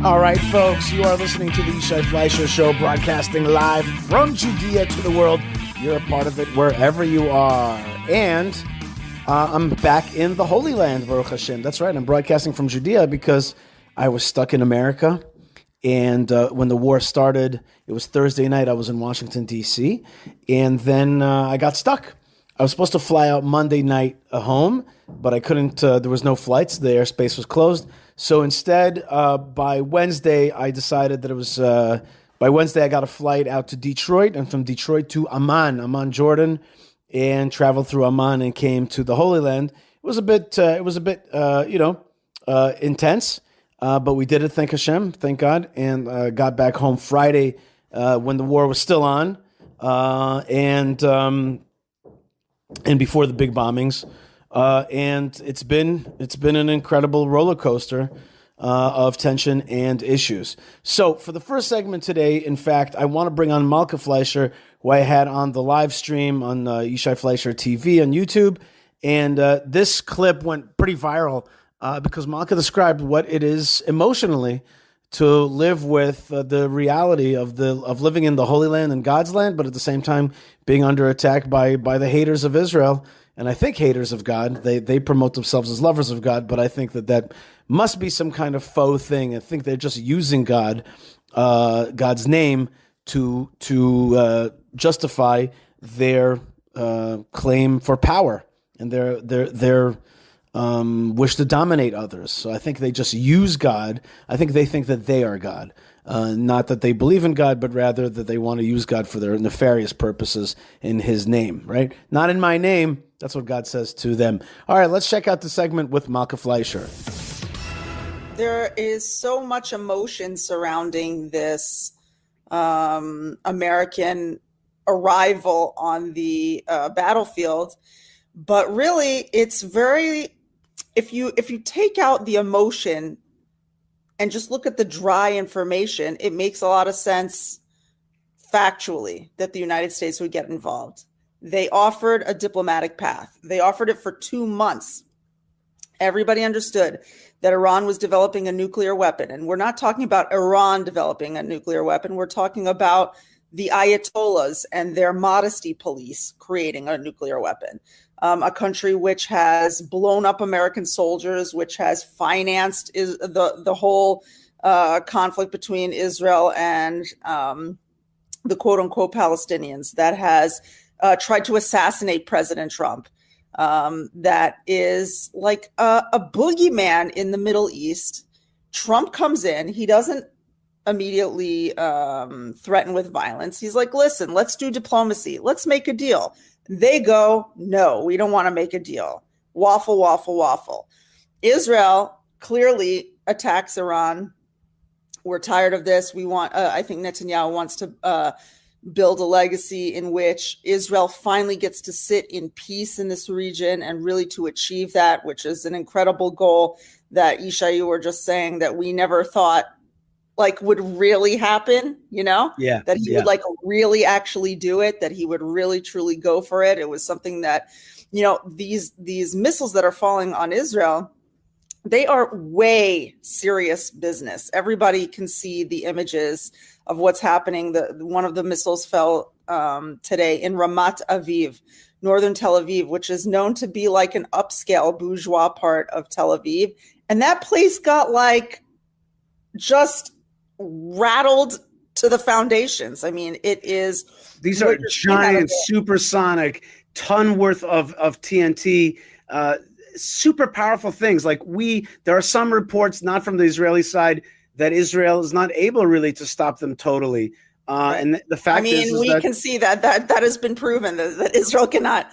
All right, folks, you are listening to the Yishai Fleisher Show, broadcasting live from Judea to the world. You're a part of it wherever you are. And I'm back in the Holy Land, Baruch Hashem. That's right, I'm broadcasting from Judea because I was stuck in America. And when the war started, it was Thursday night, I was in Washington, D.C., and then I got stuck. I was supposed to fly out Monday night home, but I couldn't, there was no flights, the airspace was closed. So instead, by Wednesday, I decided that it was, by Wednesday, I got a flight out to Detroit, and from Detroit to Amman, Jordan, and traveled through Amman and came to the Holy Land. It was a bit, intense, but we did it, thank Hashem, thank God, and got back home Friday when the war was still on, and before the big bombings. And it's been an incredible roller coaster of tension and issues. So for the first segment today, in fact, I want to bring on Malkah Fleisher, who I had on the live stream on Yishai Fleisher TV on YouTube. And this clip went pretty viral because Malkah described what it is emotionally to live with the reality of living in the Holy Land and God's land, but at the same time being under attack by the haters of Israel. And I think haters of God, they promote themselves as lovers of God, but I think that must be some kind of faux thing. I think they're just using God's name to justify their claim for power and their wish to dominate others. So I think they just use God. I think they think that they are God. Not that they believe in God, but rather that they want to use God for their nefarious purposes in his name, right? Not in my name. That's what God says to them. All right, let's check out the segment with Malkah Fleisher. There is so much emotion surrounding this American arrival on the battlefield, but really it's very, if you take out the emotion and just look at the dry information, it makes a lot of sense factually that the United States would get involved. They offered a diplomatic path. They offered it for 2 months. Everybody understood that Iran was developing a nuclear weapon. And we're not talking about Iran developing a nuclear weapon. We're talking about the Ayatollahs and their modesty police creating a nuclear weapon. A country which has blown up American soldiers, which has financed the whole conflict between Israel and the quote-unquote Palestinians, that has tried to assassinate President Trump, that is like a boogeyman in the Middle East. Trump comes in. He doesn't immediately threaten with violence. He's like, listen, let's do diplomacy. Let's make a deal. They go, no, we don't want to make a deal. Waffle, waffle, waffle. Israel clearly attacks Iran. We're tired of this. We want, I think Netanyahu wants to build a legacy in which Israel finally gets to sit in peace in this region and really to achieve that, which is an incredible goal that Yishai, you were just saying that we never thought like would really happen, you know? Yeah. That he would like really actually do it, that he would really truly go for it. It was something that, you know, these missiles that are falling on Israel, they are way serious business. Everybody can see the images of what's happening. One of the missiles fell today in Ramat Aviv, northern Tel Aviv, which is known to be like an upscale bourgeois part of Tel Aviv. And that place got like just rattled to the foundations. I mean, it is. These are giant, supersonic, ton worth of TNT, super powerful things. Like there are some reports, not from the Israeli side, that Israel is not able really to stop them totally. Right. And the fact is we can see that has been proven that Israel cannot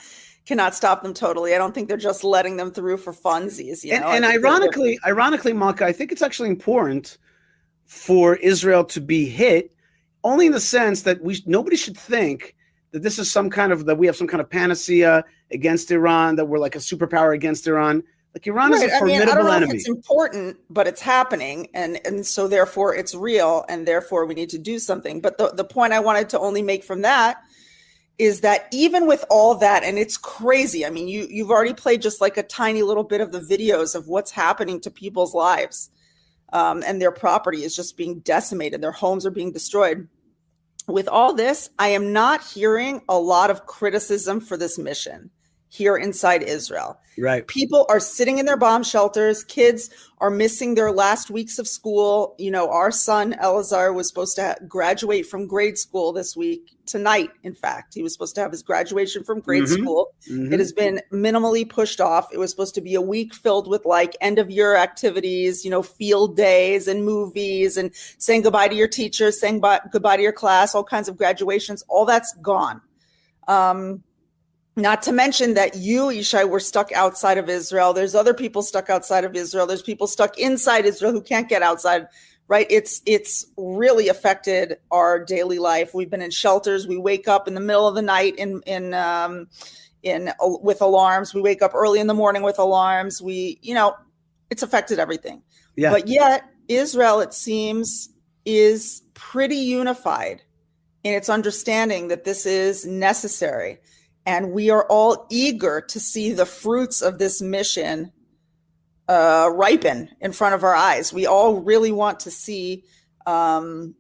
stop them totally. I don't think they're just letting them through for funsies. And ironically, Malkah, I think it's actually important for Israel to be hit, only in the sense that nobody should think that this is that we have some kind of panacea against Iran, that we're like a superpower against Iran. Like Iran is a formidable I don't know enemy. if it's important, but it's happening, and so therefore it's real, and therefore we need to do something. But the point I wanted to only make from that is that even with all that, and it's crazy. I mean, you've already played just like a tiny little bit of the videos of what's happening to people's lives. and their property is just being decimated. Their homes are being destroyed. With all this, I am not hearing a lot of criticism for this mission here inside Israel. Right. People are sitting in their bomb shelters. Kids are missing their last weeks of school. You know, our son, Elazar, was supposed to graduate from grade school this week, tonight, in fact. He was supposed to have his graduation from grade school. It has been minimally pushed off. It was supposed to be a week filled with like end of year activities, you know, field days and movies and saying goodbye to your teachers, saying goodbye to your class, all kinds of graduations. All that's gone. Not to mention that you, Yishai, were stuck outside of Israel. There's other people stuck outside of Israel. There's people stuck inside Israel who can't get outside, right? It's really affected our daily life. We've been in shelters. We wake up in the middle of the night with alarms. We wake up early in the morning with alarms. It's affected everything. Yeah. But yet Israel, it seems, is pretty unified in its understanding that this is necessary. And we are all eager to see the fruits of this mission ripen in front of our eyes. We all really want to see the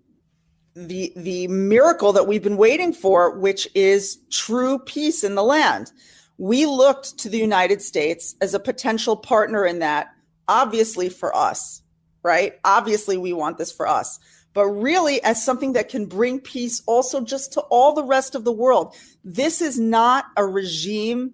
miracle that we've been waiting for, which is true peace in the land. We looked to the United States as a potential partner in that, obviously for us, right? Obviously, we want this for us. But really as something that can bring peace also just to all the rest of the world. This is not a regime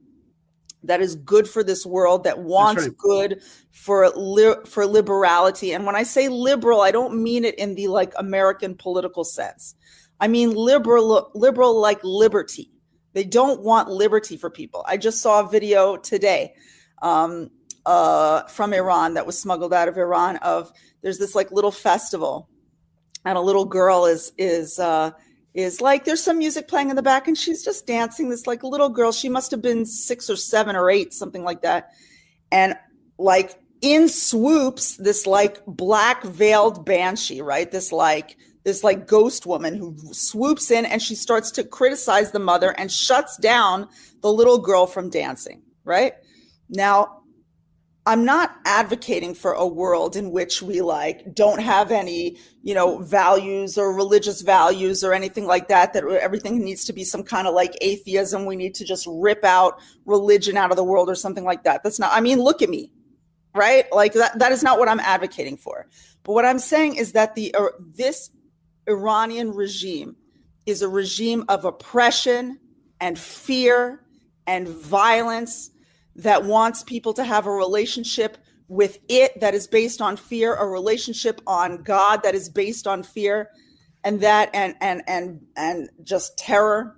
that is good for this world, that wants good for liberality. And when I say liberal, I don't mean it in the like American political sense. I mean liberal like liberty. They don't want liberty for people. I just saw a video today from Iran that was smuggled out of Iran there's this like little festival. And a little girl is like, there's some music playing in the back and she's just dancing. This like little girl, she must have been 6 or 7 or 8, something like that. And like in swoops, this like black veiled banshee, right? This ghost woman who swoops in and she starts to criticize the mother and shuts down the little girl from dancing, right? Now, I'm not advocating for a world in which we like don't have any, values or religious values or anything like that everything needs to be some kind of like atheism. We need to just rip out religion out of the world or something like that. That's not, look at me, right? Like that is not what I'm advocating for. But what I'm saying is that this Iranian regime is a regime of oppression and fear and violence that wants people to have a relationship with it that is based on fear, a relationship on God that is based on fear, and just terror.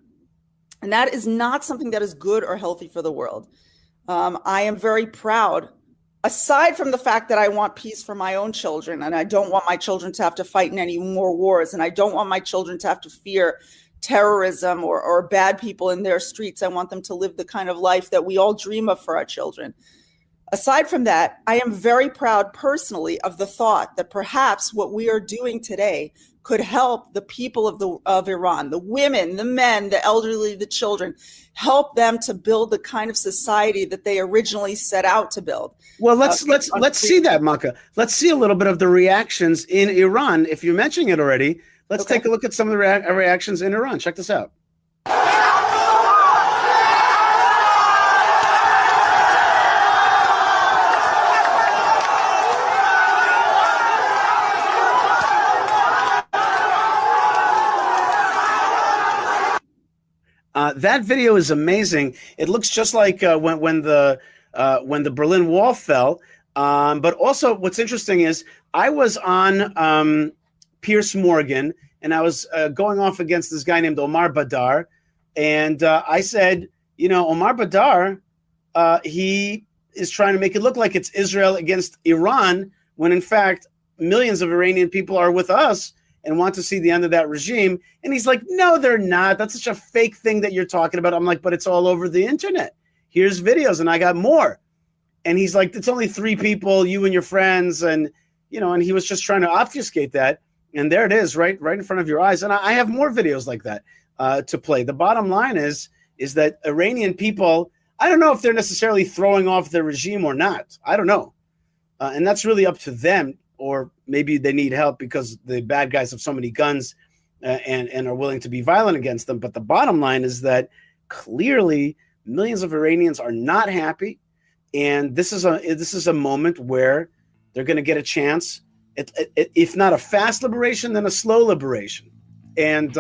And that is not something that is good or healthy for the world. I am very proud, aside from the fact that I want peace for my own children, and I don't want my children to have to fight in any more wars, and I don't want my children to have to fear terrorism or bad people in their streets. I want them to live the kind of life that we all dream of for our children. Aside from that, I am very proud personally of the thought that perhaps what we are doing today could help the people of Iran, the women, the men, the elderly, the children, help them to build the kind of society that they originally set out to build. Well, let's see that, Malkah. Let's see a little bit of the reactions in Iran. If you're mentioning it already, let's take a look at some of the reactions in Iran. Check this out. That video is amazing. It looks just like when the Berlin Wall fell. But also, what's interesting is I was on Piers Morgan, and I was going off against this guy named Omar Badar, and I said, Omar Badar, he is trying to make it look like it's Israel against Iran, when in fact millions of Iranian people are with us and want to see the end of that regime. And he's like, no, they're not. That's such a fake thing that you're talking about. I'm like, but it's all over the internet. Here's videos, and I got more. And he's like, it's only 3 people, you and your friends, and and he was just trying to obfuscate that. And there it is, right in front of your eyes. And I have more videos like that to play. The bottom line is that Iranian people, I don't know if they're necessarily throwing off the regime or not. I don't know. And that's really up to them. or maybe they need help because the bad guys have so many guns and are willing to be violent against them. But the bottom line is that clearly millions of Iranians are not happy, and this is a moment where they're going to get a chance, if not a fast liberation, then a slow liberation. And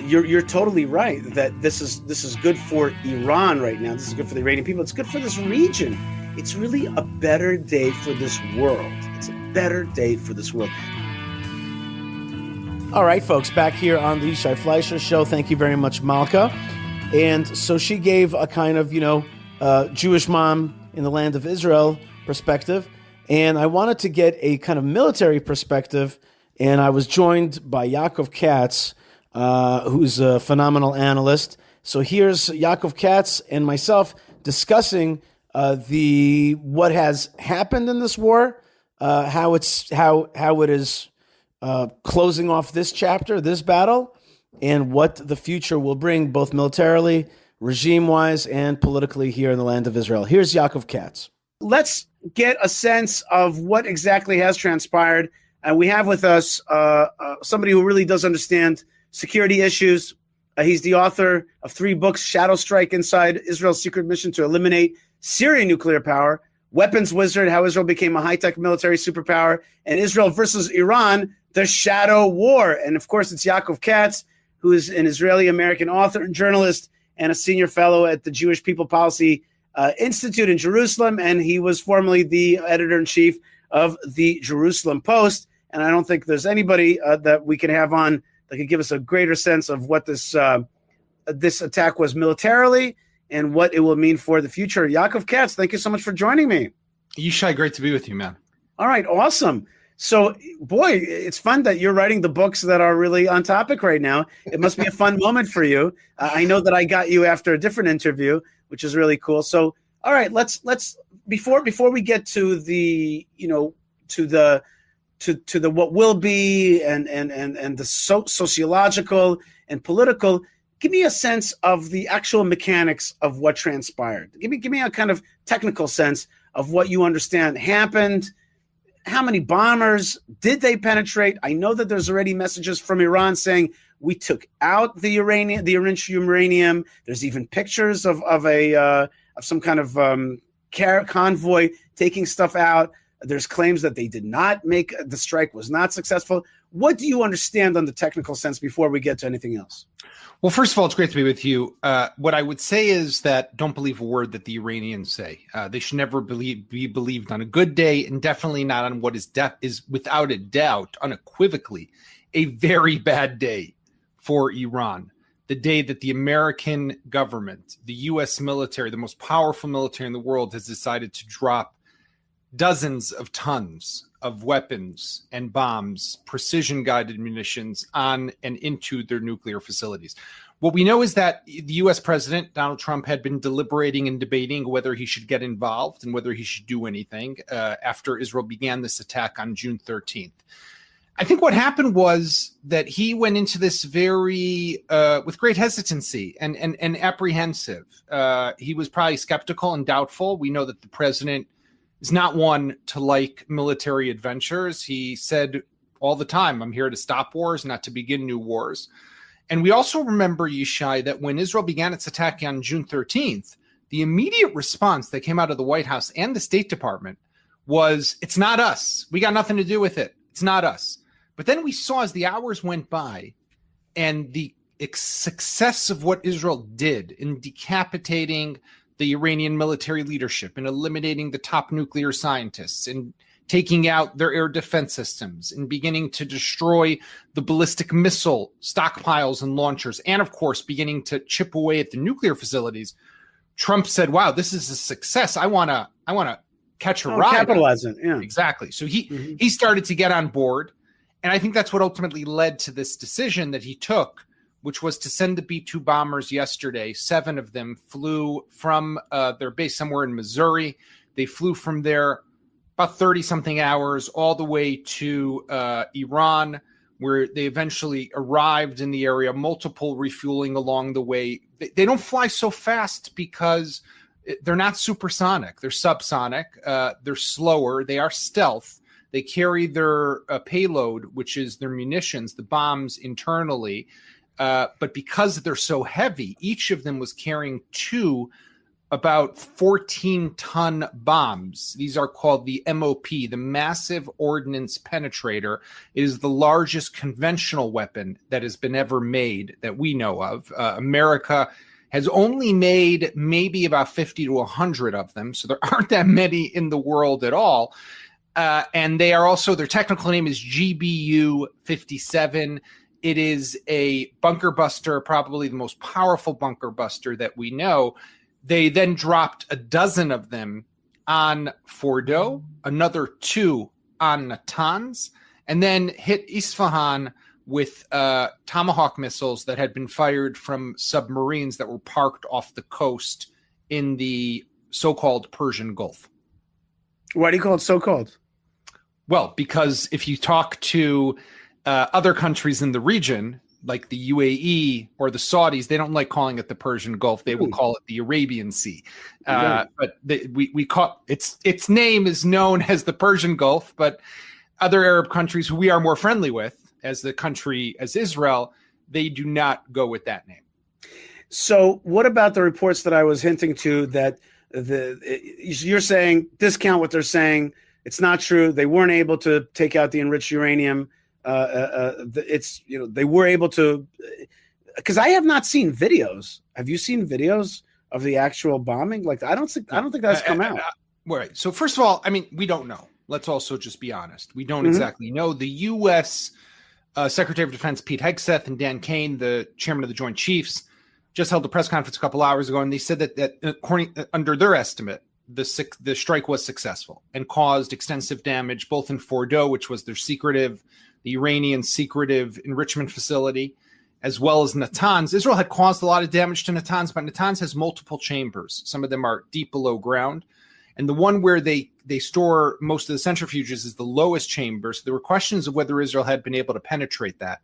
you're totally right that this is good for Iran right now. This is good for the Iranian people. It's good for this region. It's really a better day for this world. It's a better day for this world. All right, folks, back here on the Yishai Fleisher Show. Thank you very much, Malkah. And so she gave a kind of, Jewish mom in the land of Israel perspective. And I wanted to get a kind of military perspective. And I was joined by Yaakov Katz, who's a phenomenal analyst. So here's Yaakov Katz and myself discussing what has happened in this war, how it is closing off this chapter, this battle, and what the future will bring, both militarily, regime-wise, and politically here in the land of Israel. Here's Yaakov Katz. Let's get a sense of what exactly has transpired. And we have with us somebody who really does understand security issues. He's the author of 3 books, Shadow Strike Inside Israel's Secret Mission to Eliminate Syrian Nuclear Power, Weapons Wizard, How Israel Became a High-Tech Military Superpower, and Israel versus Iran, The Shadow War. And of course, it's Yaakov Katz, who is an Israeli-American author and journalist and a senior fellow at the Jewish People Policy Institute in Jerusalem. And he was formerly the editor-in-chief of the Jerusalem Post. And I don't think there's anybody that we can have on that could give us a greater sense of what this attack was militarily and what it will mean for the future. Yaakov Katz, thank you so much for joining me. Yishai, great to be with you, man. All right, awesome. So, boy, it's fun that you're writing the books that are really on topic right now. It must be a fun moment for you. I know that I got you after a different interview, which is really cool. So, all right, let's before we get to the to the what will be and the sociological and political. Give me a sense of the actual mechanics of what transpired. Give me a kind of technical sense of what you understand happened. How many bombers did they penetrate? I know that there's already messages from Iran saying we took out the enriched uranium. There's even pictures of some kind of convoy taking stuff out. There's claims that they did not make the strike was not successful. What do you understand on the technical sense before we get to anything else? Well, first of all, it's great to be with you. What I would say is that don't believe a word that the Iranians say. They should never be believed on a good day, and definitely not on what is without a doubt, unequivocally, a very bad day for Iran. The day that the American government, the U.S. military, the most powerful military in the world, has decided to drop dozens of tons of weapons and bombs, precision-guided munitions on and into their nuclear facilities. What we know is that the U.S. President, Donald Trump, had been deliberating and debating whether he should get involved and whether he should do anything after Israel began this attack on June 13th. I think what happened was that he went into this very with great hesitancy and apprehensive. He was probably skeptical and doubtful. We know that the president is not one to like military adventures. He said all the time, I'm here to stop wars, not to begin new wars. And we also remember, Yishai, that when Israel began its attack on June 13th, the immediate response that came out of the White House and the State Department was, it's not us. We got nothing to do with it. It's not us. But then we saw as the hours went by and the success of what Israel did in decapitating the Iranian military leadership, in eliminating the top nuclear scientists, in taking out their air defense systems, in beginning to destroy the ballistic missile stockpiles and launchers, and of course, beginning to chip away at the nuclear facilities, Trump said, wow, this is a success. I want to catch a ride. Capitalize it, yeah. Exactly. So he started to get on board. And I think that's what ultimately led to this decision that he took, which was to send the B-2 bombers yesterday. 7 of them flew from their base somewhere in Missouri. They flew from there about 30-something hours all the way to Iran, where they eventually arrived in the area, multiple refueling along the way. They don't fly so fast because they're not supersonic. They're subsonic. They're slower. They are stealth. They carry their payload, which is their munitions, the bombs internally. But because they're so heavy, each of them was carrying 2 about 14-ton bombs. These are called the MOP, the Massive Ordnance Penetrator. It is the largest conventional weapon that has been ever made that we know of. America has only made maybe about 50 to 100 of them, so there aren't that many in the world at all. And they are also, their technical name is GBU-57. It is a bunker buster, probably the most powerful bunker buster that we know. They then dropped a dozen of them on Fordo, another 2 on Natanz, and then hit Isfahan with Tomahawk missiles that had been fired from submarines that were parked off the coast in the so-called Persian Gulf. Why do you call it so-called? Well, because if you talk to other countries in the region, like the UAE or the Saudis, they don't like calling it the Persian Gulf. They will call it the Arabian Sea. But we call its name is known as the Persian Gulf. But other Arab countries who we are more friendly with, as the country as Israel, they do not go with that name. So, what about the reports that I was hinting to that you're saying discount what they're saying? It's not true. They weren't able to take out the enriched uranium. They were able to, because I have not seen videos. Have you seen videos of the actual bombing? Like, I don't think that's come out. Right. So first of all, I mean, we don't know. Let's also just be honest. We don't exactly know. The U.S. Secretary of Defense Pete Hegseth and Dan Kane, the chairman of the Joint Chiefs, just held a press conference a couple hours ago, and they said that according under their estimate, the strike was successful and caused extensive damage, both in Fordo, which was the Iranian secretive enrichment facility, as well as Natanz. Israel had caused a lot of damage to Natanz, but Natanz has multiple chambers. Some of them are deep below ground. And the one where they store most of the centrifuges is the lowest chamber. So there were questions of whether Israel had been able to penetrate that.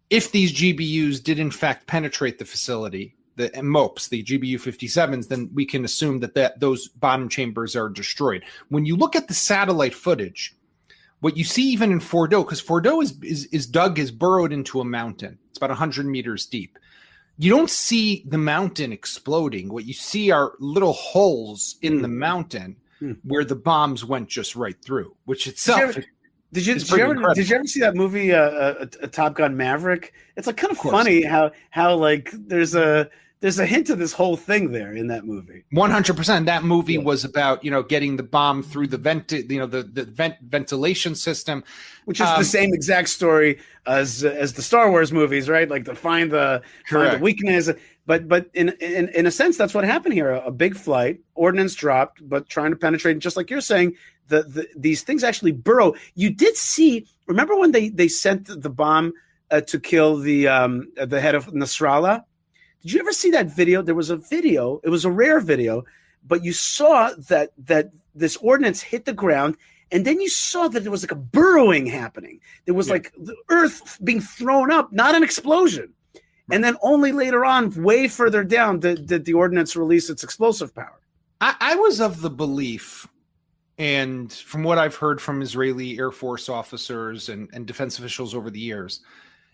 If these GBUs did in fact penetrate the facility, the MOPs, the GBU-57s, then we can assume that those bottom chambers are destroyed. When you look at the satellite footage, what you see even in Fordo, because Fordo is burrowed into a mountain. It's about 100 meters deep. You don't see the mountain exploding. What you see are little holes in the mountain where the bombs went just right through, which itself Did you ever see that movie, Top Gun Maverick? It's like kind of funny how like there's a hint of this whole thing there in that movie. 100%. That movie was about, getting the bomb through the ventilation system, which is the same exact story as the Star Wars movies, right? Like to find the weakness. But in a sense, that's what happened here. A big flight, ordnance dropped, but trying to penetrate. Just like you're saying, these things actually burrow. You did see. Remember when they sent the bomb to kill the head of Nasrallah? Did you ever see that video? There was a video. It was a rare video, but you saw that this ordnance hit the ground, and then you saw that there was like a burrowing happening. There was like the earth being thrown up, not an explosion. And then only later on, way further down, did the ordnance release its explosive power. I was of the belief, and from what I've heard from Israeli Air Force officers and defense officials over the years,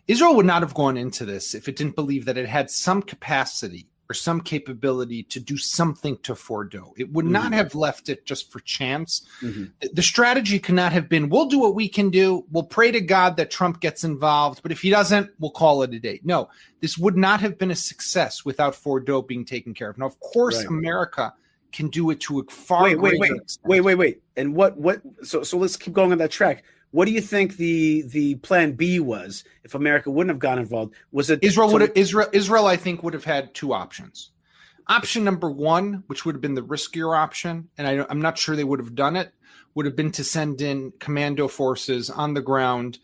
Israel would not have gone into this if it didn't believe that it had some capacity or some capability to do something to Fordo. It would not have left it just for chance. The strategy could not have been, we'll do what we can do. We'll pray to God that Trump gets involved, but if he doesn't, we'll call it a day. No, this would not have been a success without Fordo being taken care of. Now, of course, America can do it to a far greater extent. Wait. And what? So let's keep going on that track. What do you think the plan B was if America wouldn't have gotten involved? Was it Israel? I think would have had two options. Option number one, which would have been the riskier option, and I'm not sure they would have done it, would have been to send in commando forces on the ground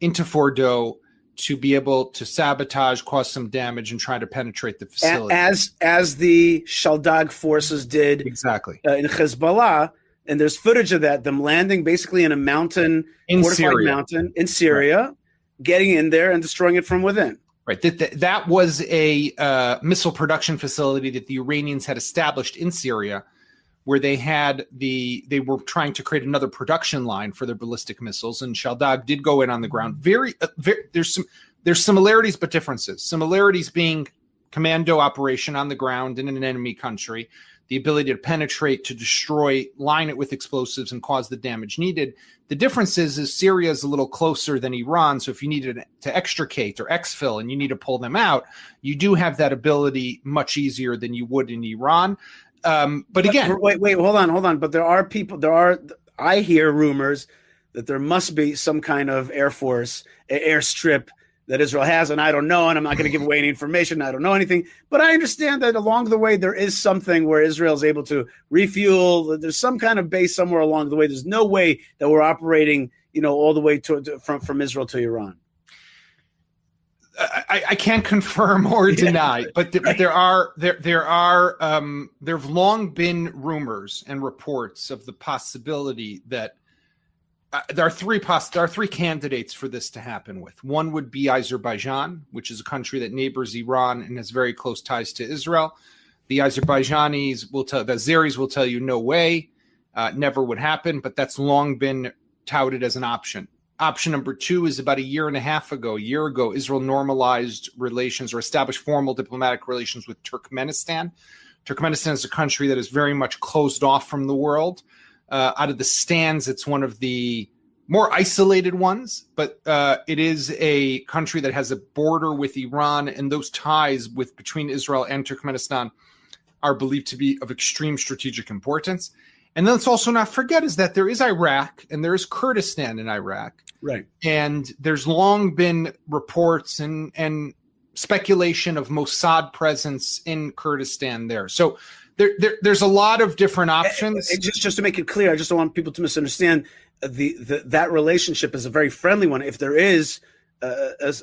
into Fordo to be able to sabotage, cause some damage, and try to penetrate the facility, as the Shaldag forces did exactly in Hezbollah. And there's footage of that, them landing basically in a fortified mountain in Syria, getting in there and destroying it from within. Right. That was a missile production facility that the Iranians had established in Syria, where they were trying to create another production line for their ballistic missiles, and Shaldag did go in on the ground. There's similarities but differences. Similarities being commando operation on the ground in an enemy country, the ability to penetrate, to destroy, line it with explosives, and cause the damage needed. The difference is Syria is a little closer than Iran, so if you needed to extricate or exfil and you need to pull them out, you do have that ability much easier than you would in Iran. But again, wait, hold on. But I hear rumors that there must be some kind of Air Force airstrip that Israel has, and I don't know, and I'm not going to give away any information. I don't know anything, but I understand that along the way there is something where Israel is able to refuel. There's some kind of base somewhere along the way. There's no way that we're operating, all the way from Israel to Iran. I can't confirm or deny, but there have long been rumors and reports of the possibility that there are three candidates for this to happen with. One would be Azerbaijan, which is a country that neighbors Iran and has very close ties to Israel. The Azerbaijanis the Azeris will tell you no way, never would happen, but that's long been touted as an option. Option number two is about a year ago, Israel normalized relations or established formal diplomatic relations with Turkmenistan. Turkmenistan is a country that is very much closed off from the world. Out of the stands, it's one of the more isolated ones, but it is a country that has a border with Iran, and those ties between Israel and Turkmenistan are believed to be of extreme strategic importance. And then let's also not forget is that there is Iraq and there is Kurdistan in Iraq. Right. And there's long been reports and speculation of Mossad presence in Kurdistan there. So there's a lot of different options. Just to make it clear, I just don't want people to misunderstand. That relationship is a very friendly one. If there is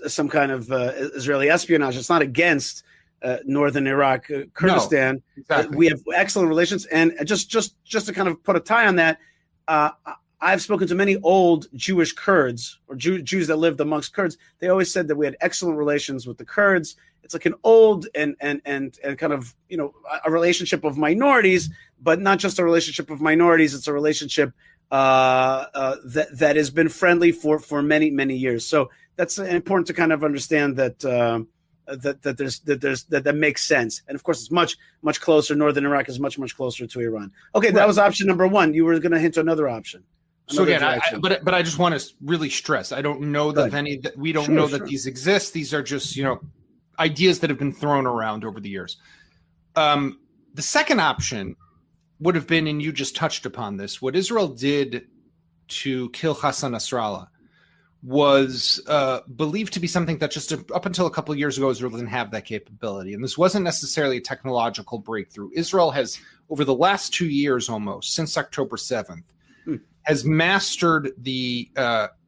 some kind of Israeli espionage, it's not against northern Iraq, Kurdistan. No, exactly. We have excellent relations. And just to kind of put a tie on that, I've spoken to many old Jewish Kurds or Jews that lived amongst Kurds. They always said that we had excellent relations with the Kurds. It's like an old and kind of, a relationship of minorities, but not just a relationship of minorities. It's a relationship that has been friendly for many, many years. So that's important to kind of understand that that makes sense. And of course, it's much, much closer. Northern Iraq is much, much closer to Iran. Okay, right. That was option number one. You were going to hint to another option. So again, but I just want to really stress, I don't know that we don't know that these exist. These are just, ideas that have been thrown around over the years. The second option would have been, and you just touched upon this, what Israel did to kill Hassan Nasrallah was believed to be something that just up until a couple of years ago, Israel didn't have that capability. And this wasn't necessarily a technological breakthrough. Israel has, over the last 2 years almost, since October 7th, has mastered the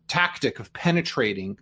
tactic of penetrating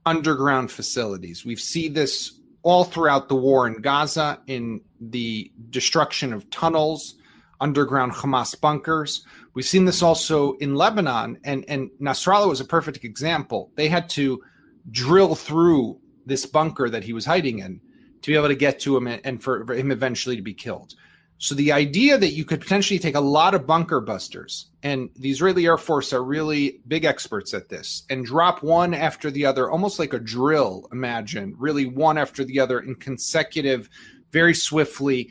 underground facilities. We've seen this all throughout the war in Gaza, in the destruction of tunnels, underground Hamas bunkers. We've seen this also in Lebanon, and Nasrallah was a perfect example. They had to drill through this bunker that he was hiding in to be able to get to him and for him eventually to be killed. So the idea that you could potentially take a lot of bunker busters, and the Israeli Air Force are really big experts at this, and drop one after the other, almost like a drill, imagine, really one after the other in consecutive, very swiftly,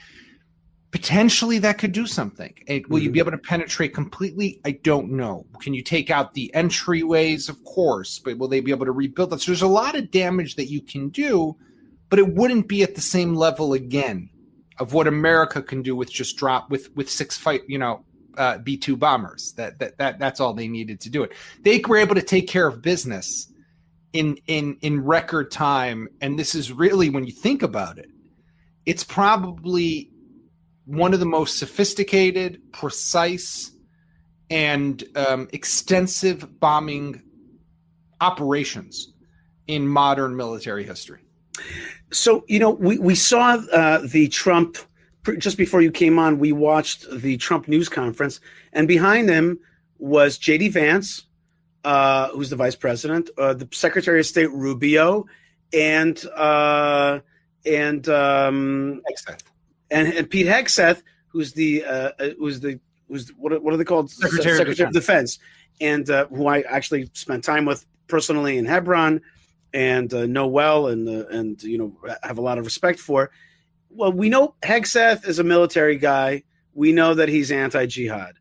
potentially that could do something. Will you be able to penetrate completely? I don't know. Can you take out the entryways? Of course, but will they be able to rebuild that? So there's a lot of damage that you can do, but it wouldn't be at the same level again of what America can do with just drop with 6 B-2 bombers. That's all they needed to do it. They were able to take care of business in record time. And this is really, when you think about it, it's probably one of the most sophisticated, precise, and extensive bombing operations in modern military history. So, we saw the Trump, just before you came on, we watched the Trump news conference, and behind them was J.D. Vance, who's the vice president, the Secretary of State Rubio, and Pete Hegseth, who's what are they called? Secretary of Defense, and who I actually spent time with personally in Hebron, and know well, and have a lot of respect for. Well, we know Hegseth is a military guy. We know that he's anti-jihad.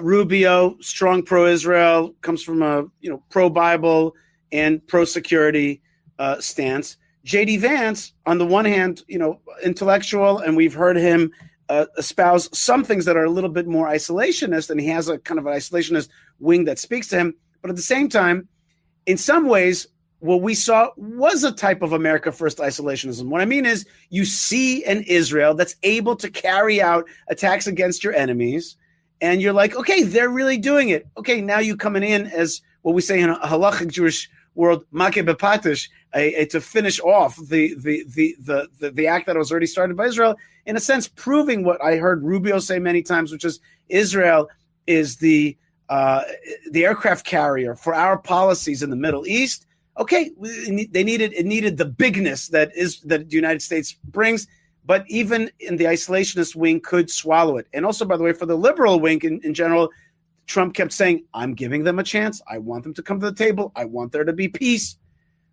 Rubio, strong pro-Israel, comes from a pro-Bible and pro-security stance. J.D. Vance, on the one hand, intellectual, and we've heard him espouse some things that are a little bit more isolationist, and he has a kind of an isolationist wing that speaks to him. But at the same time, in some ways, what we saw was a type of America First isolationism. What I mean is you see an Israel that's able to carry out attacks against your enemies, and you're like, okay, they're really doing it. Okay, now you coming in as what we say in a halachic Jewish world, makeh bepatish, to finish off the act that was already started by Israel, in a sense proving what I heard Rubio say many times, which is Israel is the aircraft carrier for our policies in the Middle East. Okay, it needed the bigness that the United States brings, but even in the isolationist wing could swallow it. And also, by the way, for the liberal wing in general, Trump kept saying, I'm giving them a chance. I want them to come to the table. I want there to be peace.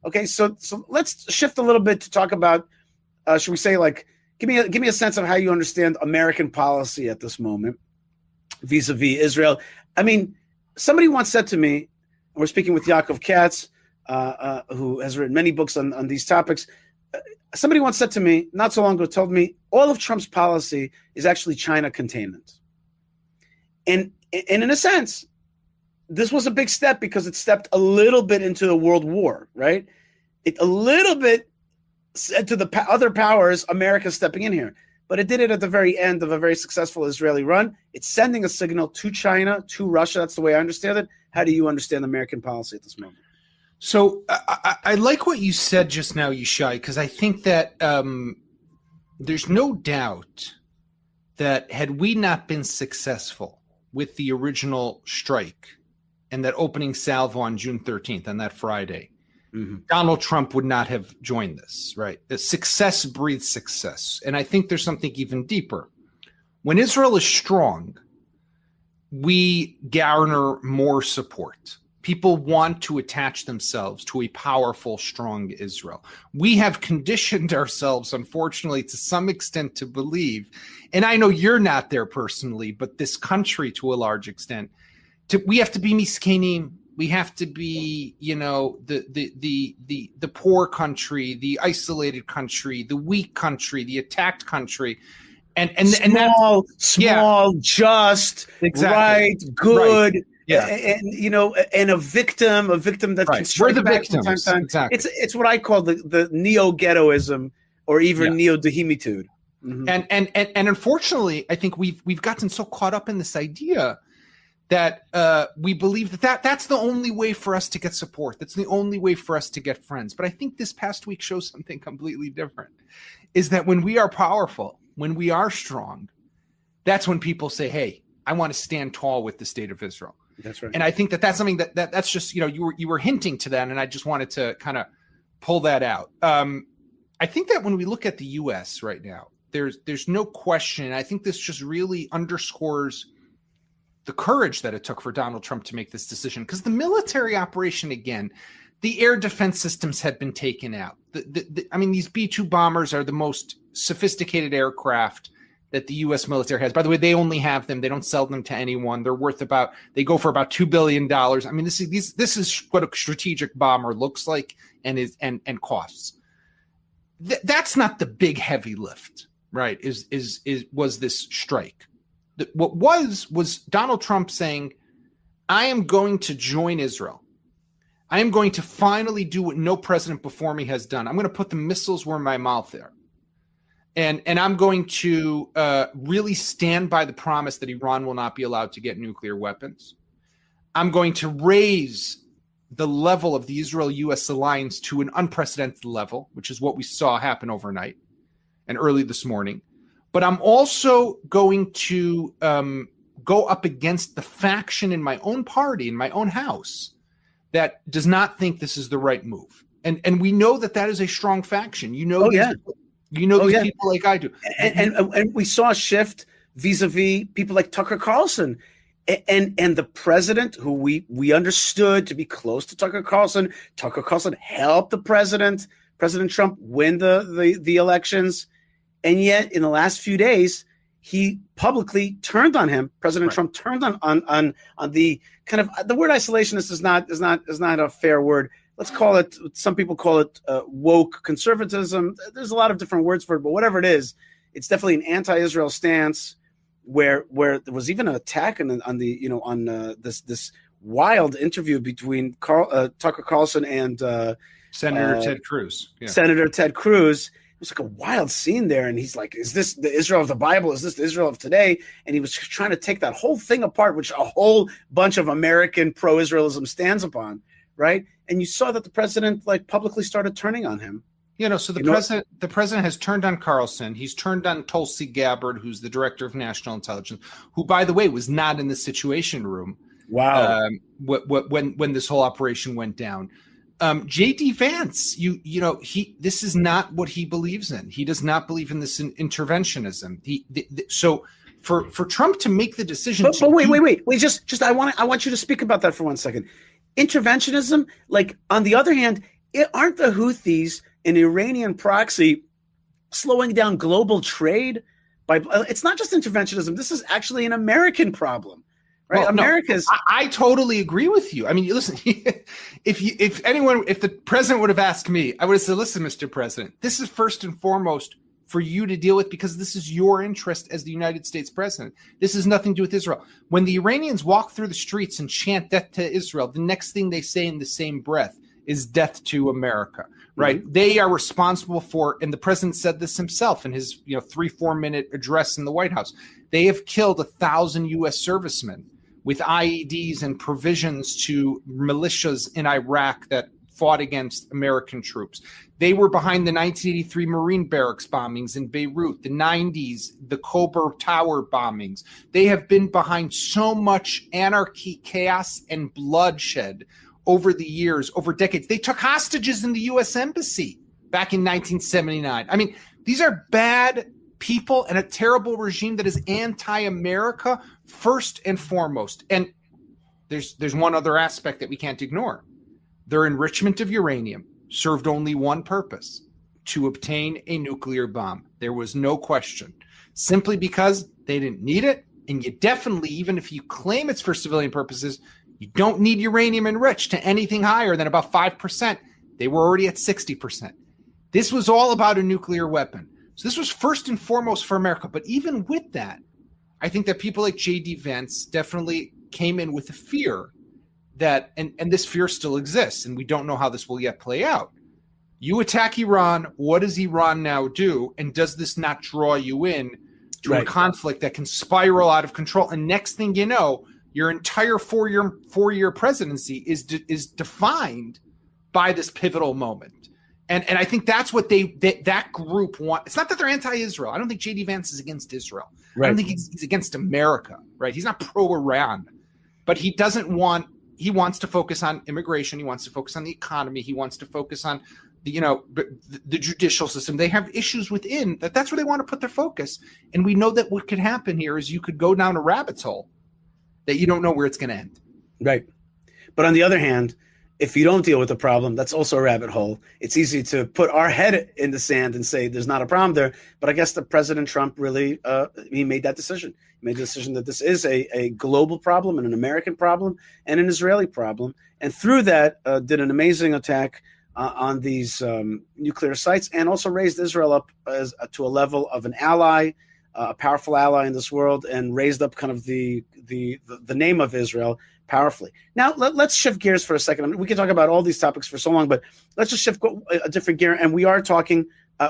Okay, so let's shift a little bit to talk about, should we say, like, give me a sense of how you understand American policy at this moment vis-a-vis Israel. I mean, somebody once said to me, and we're speaking with Yaakov Katz, who has written many books on these topics. Somebody once said to me, not so long ago, told me all of Trump's policy is actually China containment. And in a sense, this was a big step because it stepped a little bit into a world war, right? It a little bit said to the other powers, America's stepping in here. But it did it at the very end of a very successful Israeli run. It's sending a signal to China, to Russia. That's the way I understand it. How do you understand American policy at this moment? So I like what you said just now, Yishai, because I think that there's no doubt that had we not been successful with the original strike and that opening salvo on June 13th, on that Friday, Donald Trump would not have joined this, right? The success breeds success. And I think there's something even deeper. When Israel is strong, we garner more support. People want to attach themselves to a powerful, strong Israel. We have conditioned ourselves, unfortunately, to some extent to believe, and I know you're not there personally, but this country to a large extent, we have to be miskenim. We have to be, the poor country, the isolated country, the weak country, the attacked country. And small, just, exactly. Right, good. Right. Yeah, and a victim that can strike back from time to time. Exactly. It's what I call the neo-ghettoism or even neo-dehimitude. Mm-hmm. And unfortunately, I think we've gotten so caught up in this idea that we believe that's the only way for us to get support. That's the only way for us to get friends. But I think this past week shows something completely different. Is that when we are powerful, when we are strong, that's when people say, "Hey, I want to stand tall with the state of Israel." That's right. And I think that's something that's just, you were hinting to that, and I just wanted to kind of pull that out. I think that when we look at the U.S. right now, there's no question. I think this just really underscores the courage that it took for Donald Trump to make this decision, because the military operation, again, the air defense systems had been taken out. These B-2 bombers are the most sophisticated aircraft that the U.S. military has. By the way, they only have them. They don't sell them to anyone. They go for about $2 billion. I mean, this is what a strategic bomber looks like and costs. That's not the big heavy lift, right? Was this strike? What was Donald Trump saying, I am going to join Israel. I am going to finally do what no president before me has done. I'm going to put the missiles where my mouth are. And I'm going to really stand by the promise that Iran will not be allowed to get nuclear weapons. I'm going to raise the level of the Israel-U.S. alliance to an unprecedented level, which is what we saw happen overnight and early this morning. But I'm also going to go up against the faction in my own party, in my own house, that does not think this is the right move. And we know that is a strong faction. You know, these people like I do. And we saw a shift vis-a-vis people like Tucker Carlson. And the president, who we understood to be close to Tucker Carlson helped the President Trump win the elections. And yet in the last few days, he publicly turned on him. President Trump turned on the kind of, the word isolationist is not a fair word. Let's call it, some people call it woke conservatism. There's a lot of different words for it, but whatever it is, it's definitely an anti-Israel stance where there was even an attack on this wild interview between Tucker Carlson and Senator Ted Cruz. Yeah. Senator Ted Cruz. It was like a wild scene there, and he's like, "Is this the Israel of the Bible? Is this the Israel of today?" And he was trying to take that whole thing apart, which a whole bunch of American pro-Israelism stands upon, right? And you saw that the president like publicly started turning on him. So the president has turned on Carlson. He's turned on Tulsi Gabbard, who's the director of national intelligence, who, by the way, was not in the Situation Room. Wow. When this whole operation went down. J.D. Vance, this is not what he believes in. He does not believe in this interventionism. So for Trump to make the decision, but wait. Just I want you to speak about that for 1 second. Interventionism, like on the other hand, aren't the Houthis an Iranian proxy slowing down global trade? It's not just interventionism. This is actually an American problem. Right? Well, I totally agree with you. I mean, listen, if the president would have asked me, I would have said, listen, Mr. President, this is first and foremost for you to deal with because this is your interest as the United States president. This has nothing to do with Israel. When the Iranians walk through the streets and chant death to Israel, the next thing they say in the same breath is death to America, right? Mm-hmm. They are responsible for, and the president said this himself in his 3-4 minute address in the White House, they have killed 1,000 U.S. servicemen with IEDs and provisions to militias in Iraq that fought against American troops. They were behind the 1983 Marine barracks bombings in Beirut, the 90s, the Kober Tower bombings. They have been behind so much anarchy, chaos, and bloodshed over the years, over decades. They took hostages in the U.S. Embassy back in 1979. I mean, these are bad people and a terrible regime that is anti-America first and foremost. And there's one other aspect that we can't ignore. Their enrichment of uranium served only one purpose: to obtain a nuclear bomb. There was no question. Simply because they didn't need it, and you definitely, even if you claim it's for civilian purposes, you don't need uranium enriched to anything higher than about 5%. They were already at 60%. This was all about a nuclear weapon. So this was first and foremost for America. But even with that, I think that people like J.D. Vance definitely came in with a fear that, and this fear still exists, and we don't know how this will yet play out. You attack Iran, what does Iran now do? And does this not draw you in to a conflict that can spiral out of control? And next thing you know, your entire four-year presidency is defined by this pivotal moment. And I think that's what that group want. It's not that they're anti-Israel. I don't think J.D. Vance is against Israel. Right. I don't think he's against America, right? He's not pro-Iran. But he wants to focus on immigration. He wants to focus on the economy. He wants to focus on the judicial system. They have issues within that's where they want to put their focus. And we know that what could happen here is you could go down a rabbit's hole that you don't know where it's going to end. Right. But on the other hand, if you don't deal with the problem, that's also a rabbit hole. It's easy to put our head in the sand and say there's not a problem there. But I guess the President Trump really, he made that decision. He made the decision that this is a global problem and an American problem and an Israeli problem. And through that, did an amazing attack on these nuclear sites, and also raised Israel up to a level of an ally, a powerful ally in this world, and raised up kind of the name of Israel powerfully. Now, let's shift gears for a second. I mean, we can talk about all these topics for so long, but let's just shift a different gear. And we are talking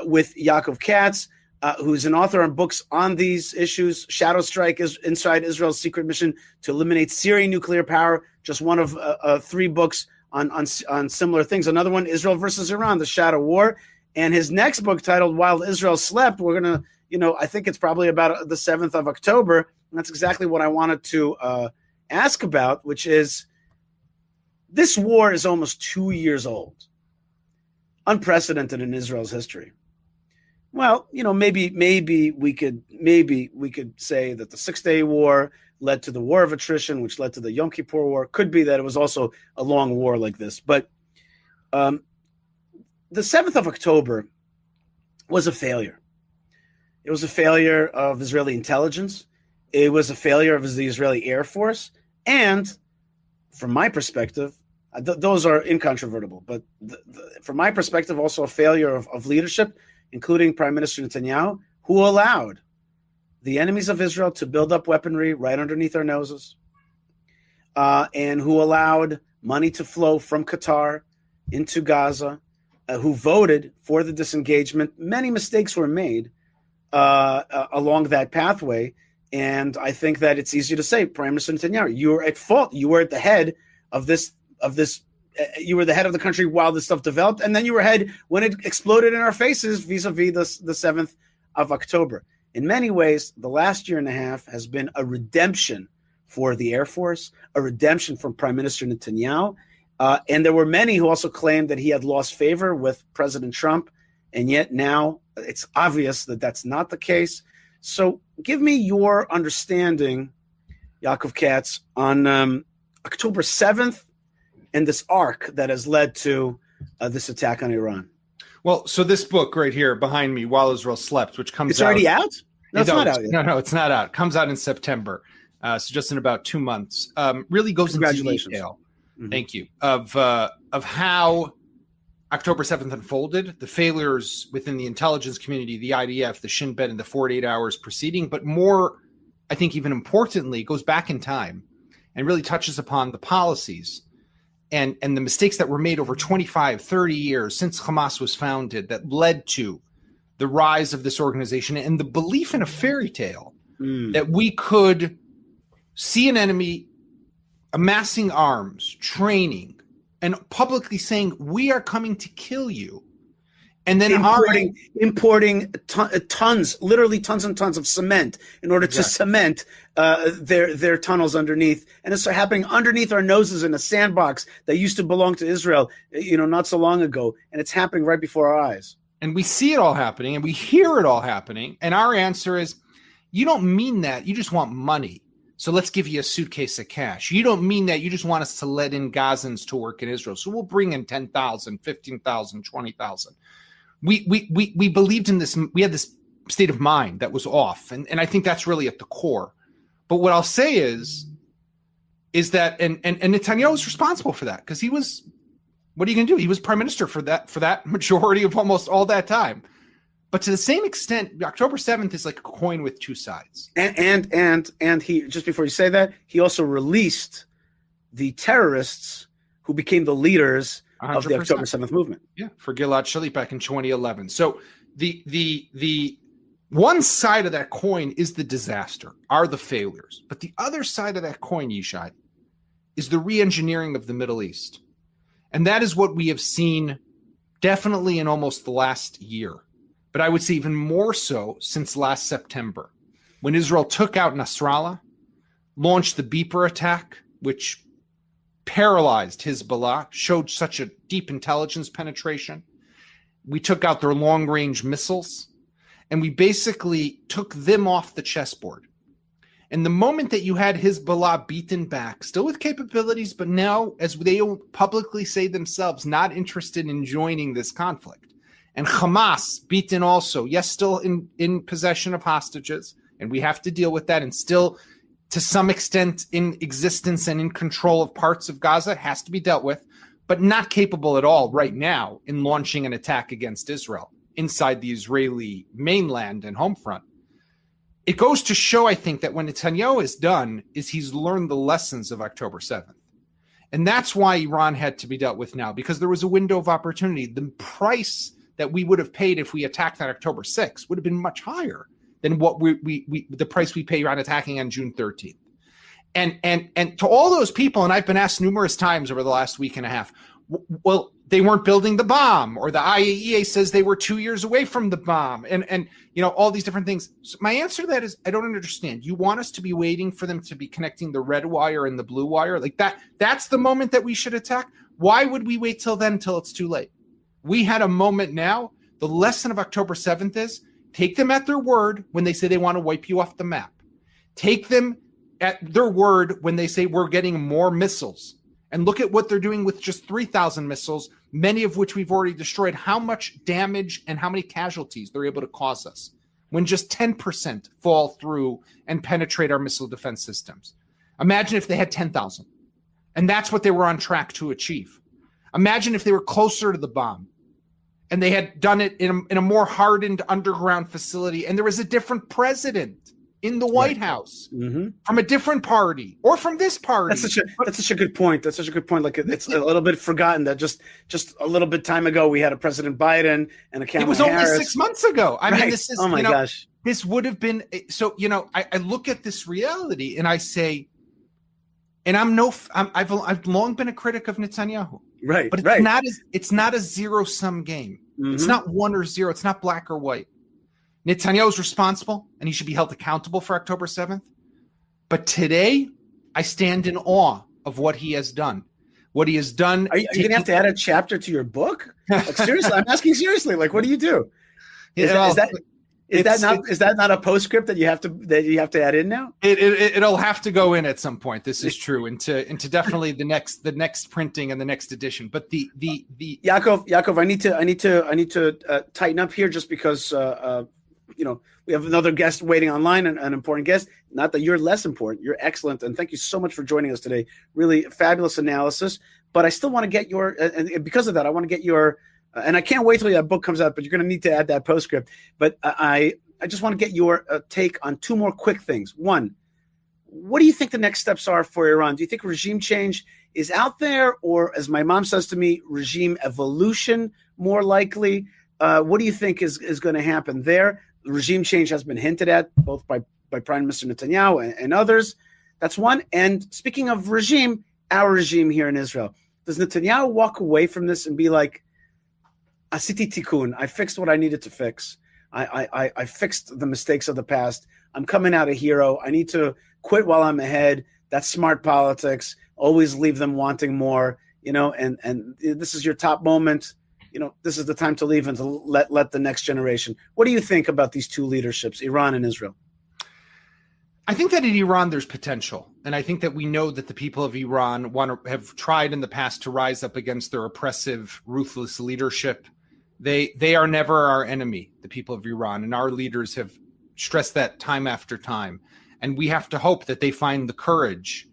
with Yaakov Katz, who's an author on books on these issues. Shadow Strike is Inside Israel's Secret Mission to Eliminate Syrian Nuclear Power. Just one of 3 books on similar things. Another one, Israel versus Iran, The Shadow War. And his next book, titled While Israel Slept, we're going to, I think it's probably about the 7th of October. And that's exactly what I wanted to ask about, which is, this war is almost 2 years old. unprecedented in Israel's history. Well, maybe we could say that the 6-Day War led to the War of Attrition, which led to the Yom Kippur War. Could be that it was also a long war like this. But the 7th of October was a failure. It was a failure of Israeli intelligence. It was a failure of the Israeli Air Force. And from my perspective, those are incontrovertible. But from my perspective, also a failure of leadership, including Prime Minister Netanyahu, who allowed the enemies of Israel to build up weaponry right underneath our noses, and who allowed money to flow from Qatar into Gaza, who voted for the disengagement. Many mistakes were made along that pathway, and I think that it's easy to say, Prime Minister Netanyahu, you were at fault. You were at the head of this. You were the head of the country while this stuff developed, and then you were head when it exploded in our faces vis-a-vis the 7th of October. In many ways, the last year and a half has been a redemption for the Air Force, a redemption from Prime Minister Netanyahu, and there were many who also claimed that he had lost favor with President Trump, and yet now it's obvious that that's not the case. So give me your understanding, Yaakov Katz, on October 7th, and this arc that has led to this attack on Iran. Well, so this book right here behind me, While Israel Slept, which comes out. It's already out? No, it's not out yet. No, it's not out. It comes out in September. So just in about 2 months. Really goes into detail. Mm-hmm. Thank you. Of how October 7th unfolded, the failures within the intelligence community, the IDF, the Shin Bet, and the 48 hours preceding. But more, I think even importantly, goes back in time and really touches upon the policies and the mistakes that were made over 25, 30 years since Hamas was founded that led to the rise of this organization and the belief in a fairy tale that we could see an enemy amassing arms, training, and publicly saying, we are coming to kill you. And then importing tons, literally tons and tons of cement in order to cement their tunnels underneath. And it's happening underneath our noses in a sandbox that used to belong to Israel, not so long ago. And it's happening right before our eyes. And we see it all happening and we hear it all happening. And our answer is, you don't mean that. You just want money. So let's give you a suitcase of cash. You don't mean that. You just want us to let in Gazans to work in Israel. So we'll bring in 10,000, 15,000, 20,000. We believed in this. We had this state of mind that was off. And I think that's really at the core. But what I'll say is that, and Netanyahu was responsible for that because he was, what are you going to do? He was prime minister for that majority of almost all that time. But to the same extent, October 7th is like a coin with two sides. And he, just before you say that, he also released the terrorists who became the leaders 100%. Of the October 7th movement. Yeah, for Gilad Shalit back in 2011. So the one side of that coin is the disaster, are the failures. But the other side of that coin, Yishai, is the re-engineering of the Middle East. And that is what we have seen definitely in almost the last year. But I would say even more so since last September, when Israel took out Nasrallah, launched the Beeper attack, which paralyzed Hezbollah, showed such a deep intelligence penetration. We took out their long-range missiles, and we basically took them off the chessboard. And the moment that you had Hezbollah beaten back, still with capabilities, but now, as they publicly say themselves, not interested in joining this conflict. And Hamas beaten also, yes, still in possession of hostages, and we have to deal with that, and still to some extent in existence and in control of parts of Gaza, has to be dealt with, but not capable at all right now in launching an attack against Israel inside the Israeli mainland and home front. It goes to show, I think, that when Netanyahu is done, is he's learned the lessons of October 7th. And that's why Iran had to be dealt with now, because there was a window of opportunity. The price that we would have paid if we attacked on October 6th would have been much higher than what the price we pay on attacking on June 13th. And to all those people, and I've been asked numerous times over the last week and a half, well, they weren't building the bomb, or the IAEA says they were 2 years away from the bomb, and all these different things. So my answer to that is, I don't understand. You want us to be waiting for them to be connecting the red wire and the blue wire? Like that's the moment that we should attack? Why would we wait till then, till it's too late? We had a moment now. The lesson of October 7th is take them at their word when they say they want to wipe you off the map. Take them at their word when they say we're getting more missiles. And look at what they're doing with just 3,000 missiles, many of which we've already destroyed, how much damage and how many casualties they're able to cause us when just 10% fall through and penetrate our missile defense systems. Imagine if they had 10,000. And that's what they were on track to achieve. Imagine if they were closer to the bomb and they had done it in a more hardened underground facility and there was a different president in the White House from a different party or from this party. That's such a good point. That's such a good point. Like it's a little bit forgotten that just a little bit time ago we had a President Biden and a Kamala Harris. It was only 6 months ago. I mean, this is, oh my gosh. This would have been, so, I look at this reality and I say, and I've long been a critic of Netanyahu. Right. But it's not a zero-sum game. It's not 1 or 0. It's not black or white. Netanyahu is responsible, and he should be held accountable for October 7th. But today, I stand in awe of what he has done. What he has done. Are you going to have to add a chapter to your book? Like, seriously, I'm asking seriously. Like, what do you do? Is that not a postscript that you have to add in now? It'll have to go in at some point. This is true, into definitely the next printing and the next edition. But the Yaakov, I need to tighten up here just because we have another guest waiting online, an important guest. Not that you're less important, you're excellent, and thank you so much for joining us today. Really fabulous analysis. But I still want to get your, and because of that, I want to get your. And I can't wait till that book comes out, but you're going to need to add that postscript. But I just want to get your take on 2 more quick things. One, what do you think the next steps are for Iran? Do you think regime change is out there, or as my mom says to me, regime evolution more likely? What do you think is going to happen there? The regime change has been hinted at both by Prime Minister Netanyahu and others. That's one. And speaking of regime, our regime here in Israel, does Netanyahu walk away from this and be like, Asiti tikkun, I fixed what I needed to fix. I fixed the mistakes of the past. I'm coming out a hero. I need to quit while I'm ahead. That's smart politics. Always leave them wanting more, and this is your top moment. This is the time to leave and to let the next generation. What do you think about these 2 leaderships, Iran and Israel? I think that in Iran there's potential. And I think that we know that the people of Iran have tried in the past to rise up against their oppressive, ruthless leadership. They are never our enemy, the people of Iran, and our leaders have stressed that time after time. And we have to hope that they find the courage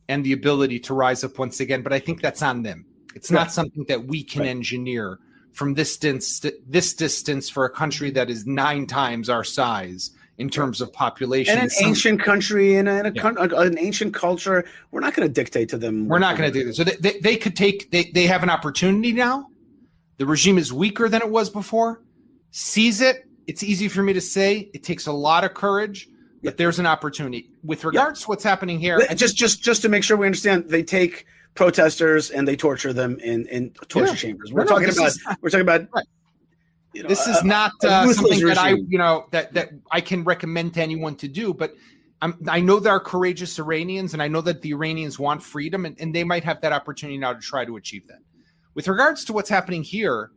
and the ability to rise up once again. But I think that's on them. It's not something that we can engineer from this distance for a country that is 9 times our size in terms of population. And an ancient country and an ancient culture. We're not going to dictate to them. We're not going to do this. So they could they have an opportunity now. The regime is weaker than it was before. Seize it. It's easy for me to say. It takes a lot of courage, but there's an opportunity. With regards to what's happening here. Just to make sure we understand, they take protesters and they torture them in torture chambers. We're talking about. Right. This is not something that I can recommend to anyone to do, but I know there are courageous Iranians, and I know that the Iranians want freedom, and they might have that opportunity now to try to achieve that. With regards to what's happening here,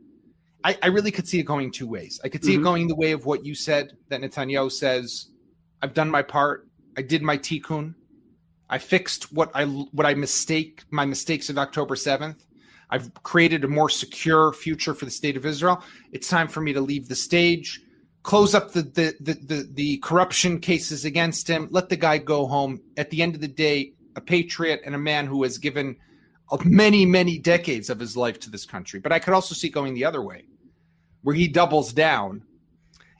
I really could see it going 2 ways. I could see it going the way of what you said, that Netanyahu says, I've done my part. I did my tikkun. I fixed my mistakes of October 7th. I've created a more secure future for the state of Israel. It's time for me to leave the stage, close up the corruption cases against him, let the guy go home. At the end of the day, a patriot and a man who has given many, many decades of his life to this country. But I could also see going the other way, where he doubles down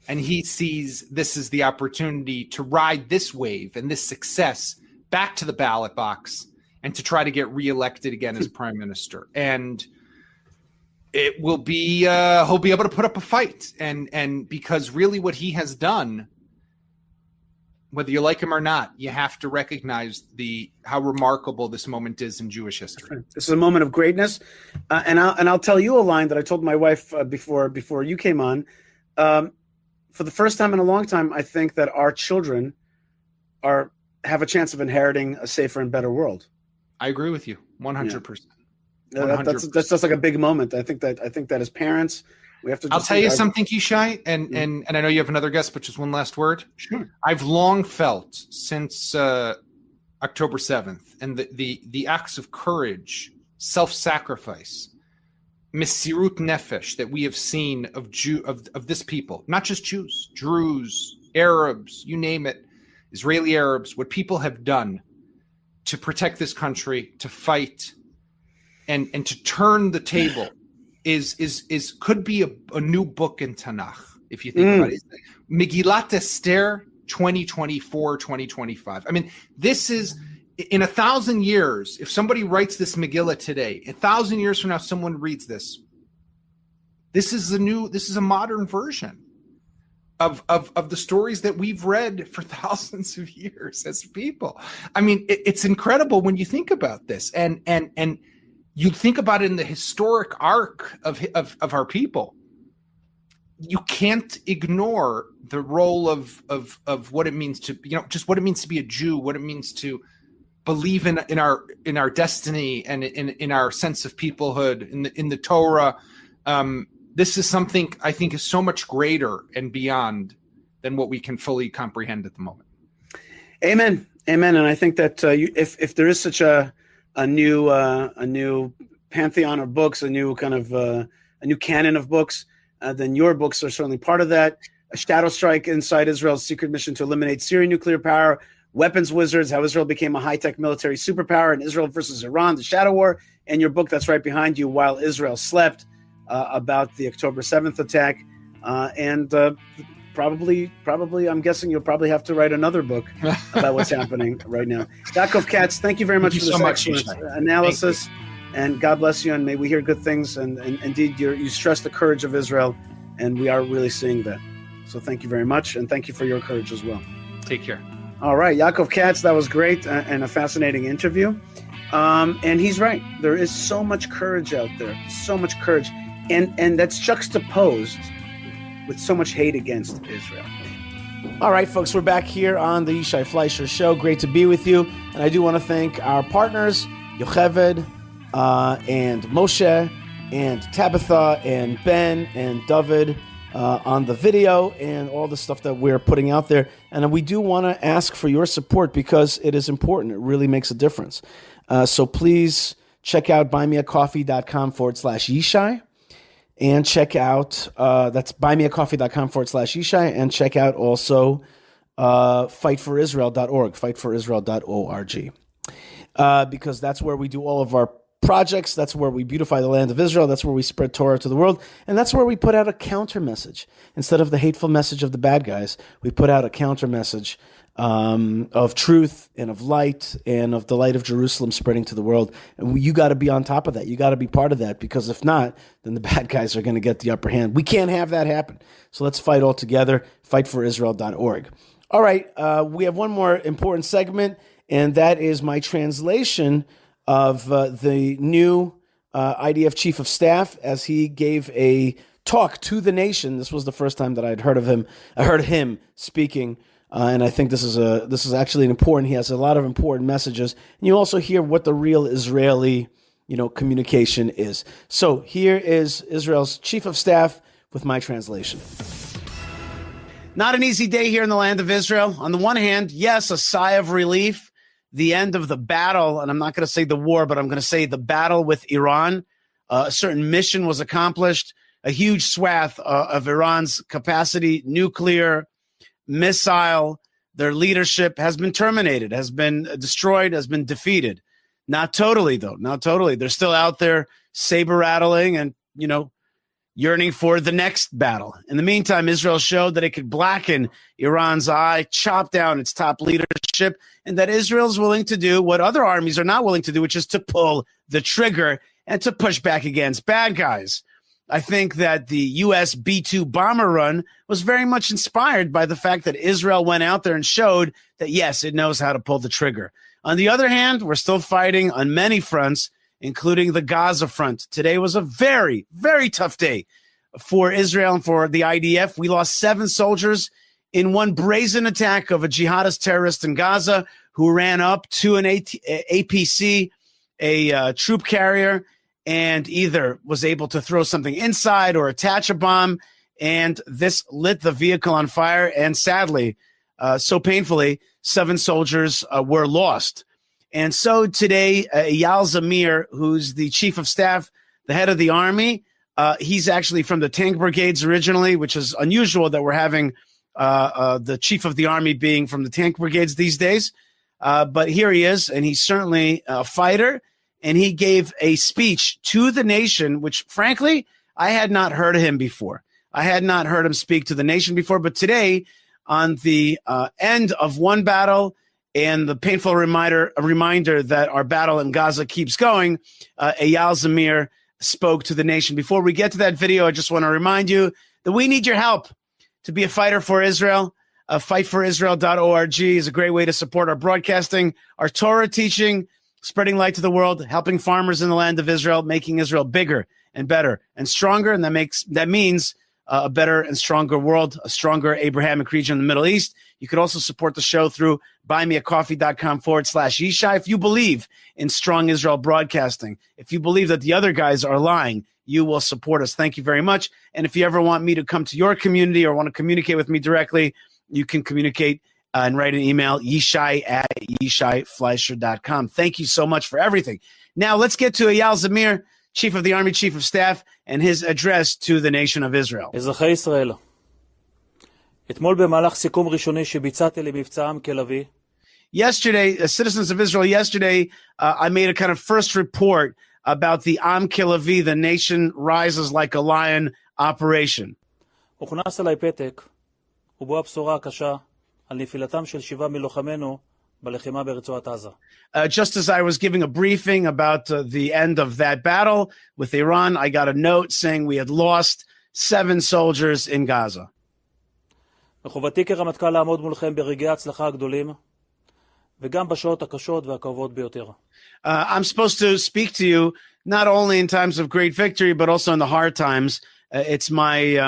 and he sees this as the opportunity to ride this wave and this success back to the ballot box and to try to get reelected again as prime minister. And it will be, he'll be able to put up a fight. And because really what he has done, whether you like him or not, you have to recognize how remarkable this moment is in Jewish history. This is a moment of greatness. And I'll tell you a line that I told my wife before you came on. For the first time in a long time, I think that our children have a chance of inheriting a safer and better world. I agree with you 100%. That's just like a big moment. I think that as parents, we have to. I'll tell you something, Yishai, and I know you have another guest, but just one last word. Sure. I've long felt since October 7th and the acts of courage, self-sacrifice, Mesirut Nefesh that we have seen of this people, not just Jews, Druze, Arabs, you name it, Israeli Arabs, what people have done to protect this country, to fight, and to turn the table is could be a new book in Tanakh, if you think about it. Megillat Esther 2024, 2025. I mean, this is in 1,000 years, if somebody writes this Megillah today, 1,000 years from now, someone reads this. This is a modern version of the stories that we've read for thousands of years as people. I mean, it's incredible when you think about this, and you think about it in the historic arc of our people. You can't ignore the role of what it means to, just what it means to be a Jew, what it means to believe in our destiny and in our sense of peoplehood, in the Torah. This is something I think is so much greater and beyond than what we can fully comprehend at the moment. Amen. And I think that if there is such a new pantheon of books, a new kind of a new canon of books, then your books are certainly part of that. A Shadow Strike Inside Israel's Secret Mission to Eliminate Syrian Nuclear Power, Weapons Wizards, How Israel Became a High-Tech Military Superpower, and Israel versus Iran, The Shadow War, and your book that's right behind you, While Israel Slept, about the October 7th attack. And probably, I'm guessing you'll probably have to write another book about what's happening right now. Yaakov Katz, thank you very much for this excellent analysis. And God bless you, and may we hear good things. And indeed, you stress the courage of Israel, and we are really seeing that. So thank you very much, and thank you for your courage as well. Take care. All right, Yaakov Katz, that was great and a fascinating interview. And he's right. There is so much courage out there, so much courage. And that's juxtaposed with so much hate against Israel. All right, folks, we're back here on the Yishai Fleisher Show. Great to be with you. And I do want to thank our partners, Yocheved, and Moshe, and Tabitha, and Ben, and David on the video, and all the stuff that we're putting out there. And we do want to ask for your support because it is important. It really makes a difference. So please check out buymeacoffee.com/Yishai. And check out, that's buymeacoffee.com/Yishai, and check out also fightforisrael.org, fightforisrael.org, because that's where we do all of our projects. That's where we beautify the land of Israel. That's where we spread Torah to the world. And that's where we put out a counter message. Instead of the hateful message of the bad guys, we put out a counter message of truth and of light and of the light of Jerusalem spreading to the world. And you got to be on top of that. You got to be part of that, because if not, then the bad guys are going to get the upper hand. We can't have that happen. So let's fight all together. Fightforisrael.org. All right. We have one more important segment, and that is my translation of the new IDF Chief of Staff as he gave a talk to the nation. This was the first time that I'd heard of him. I heard him speaking. And I think this is actually important. He has a lot of important messages, and you also hear what the real Israeli, communication is. So here is Israel's Chief of Staff with my translation. Not an easy day here in the land of Israel. On the one hand, yes, a sigh of relief, the end of the battle, and I'm not going to say the war, but I'm going to say the battle with Iran. A certain mission was accomplished. A huge swath of Iran's capacity, nuclear, missile, their leadership has been terminated, has been destroyed, has been defeated. Not totally, though. Not totally. They're still out there saber rattling and, yearning for the next battle. In the meantime, Israel showed that it could blacken Iran's eye, chop down its top leadership, and that Israel's willing to do what other armies are not willing to do, which is to pull the trigger and to push back against bad guys. I think that the U.S. B-2 bomber run was very much inspired by the fact that Israel went out there and showed that, yes, it knows how to pull the trigger. On the other hand, we're still fighting on many fronts, including the Gaza front. Today was a very, very tough day for Israel and for the IDF. We lost 7 soldiers in one brazen attack of a jihadist terrorist in Gaza who ran up to an APC, a troop carrier, and either was able to throw something inside or attach a bomb, and this lit the vehicle on fire, and sadly, so painfully, 7 soldiers were lost. And so today, Eyal Zamir, who's the chief of staff, the head of the army, he's actually from the tank brigades originally, which is unusual that we're having the chief of the army being from the tank brigades these days. But here he is, and he's certainly a fighter. And he gave a speech to the nation, which, frankly, I had not heard of him before. I had not heard him speak to the nation before. But today, on the end of one battle and the painful reminder that our battle in Gaza keeps going, Eyal Zamir spoke to the nation. Before we get to that video, I just want to remind you that we need your help to be a fighter for Israel. Fightforisrael.org is a great way to support our broadcasting, our Torah teaching, spreading light to the world, helping farmers in the land of Israel, making Israel bigger and better and stronger. And that means a better and stronger world, a stronger Abrahamic region in the Middle East. You could also support the show through buymeacoffee.com/Yishai. If you believe in strong Israel broadcasting, if you believe that the other guys are lying, you will support us. Thank you very much. And if you ever want me to come to your community or want to communicate with me directly, you can communicate and write an email, Yishai@YishaiFleisher.com. Thank you so much for everything. Now let's get to Eyal Zamir, Chief of the Army, Chief of Staff, and his address to the nation of Israel. אזרחי ישראל, אתמול במהלך סיכום ראשוני שביצעתי למבצע עם כלבי, Yesterday, citizens of Israel, I made a kind of first report about the Am Kilavi, the nation rises like a lion operation. הוכנס עליי פתק, ובו הבשורה הקשה על נפילתם של 7 מלוחמינו בלחימה ברצועת עזה. Just as I was giving a briefing about the end of that battle with Iran, I got a note saying we had lost 7 soldiers in Gaza. מחובתי כרמטכ"ל לעמוד מולכם ברגעי ההצלחה הגדולים, וגם בשעות הקשות והכואבות ביותר. I'm supposed to speak to you not only in times of great victory, but also in the hard times. It's my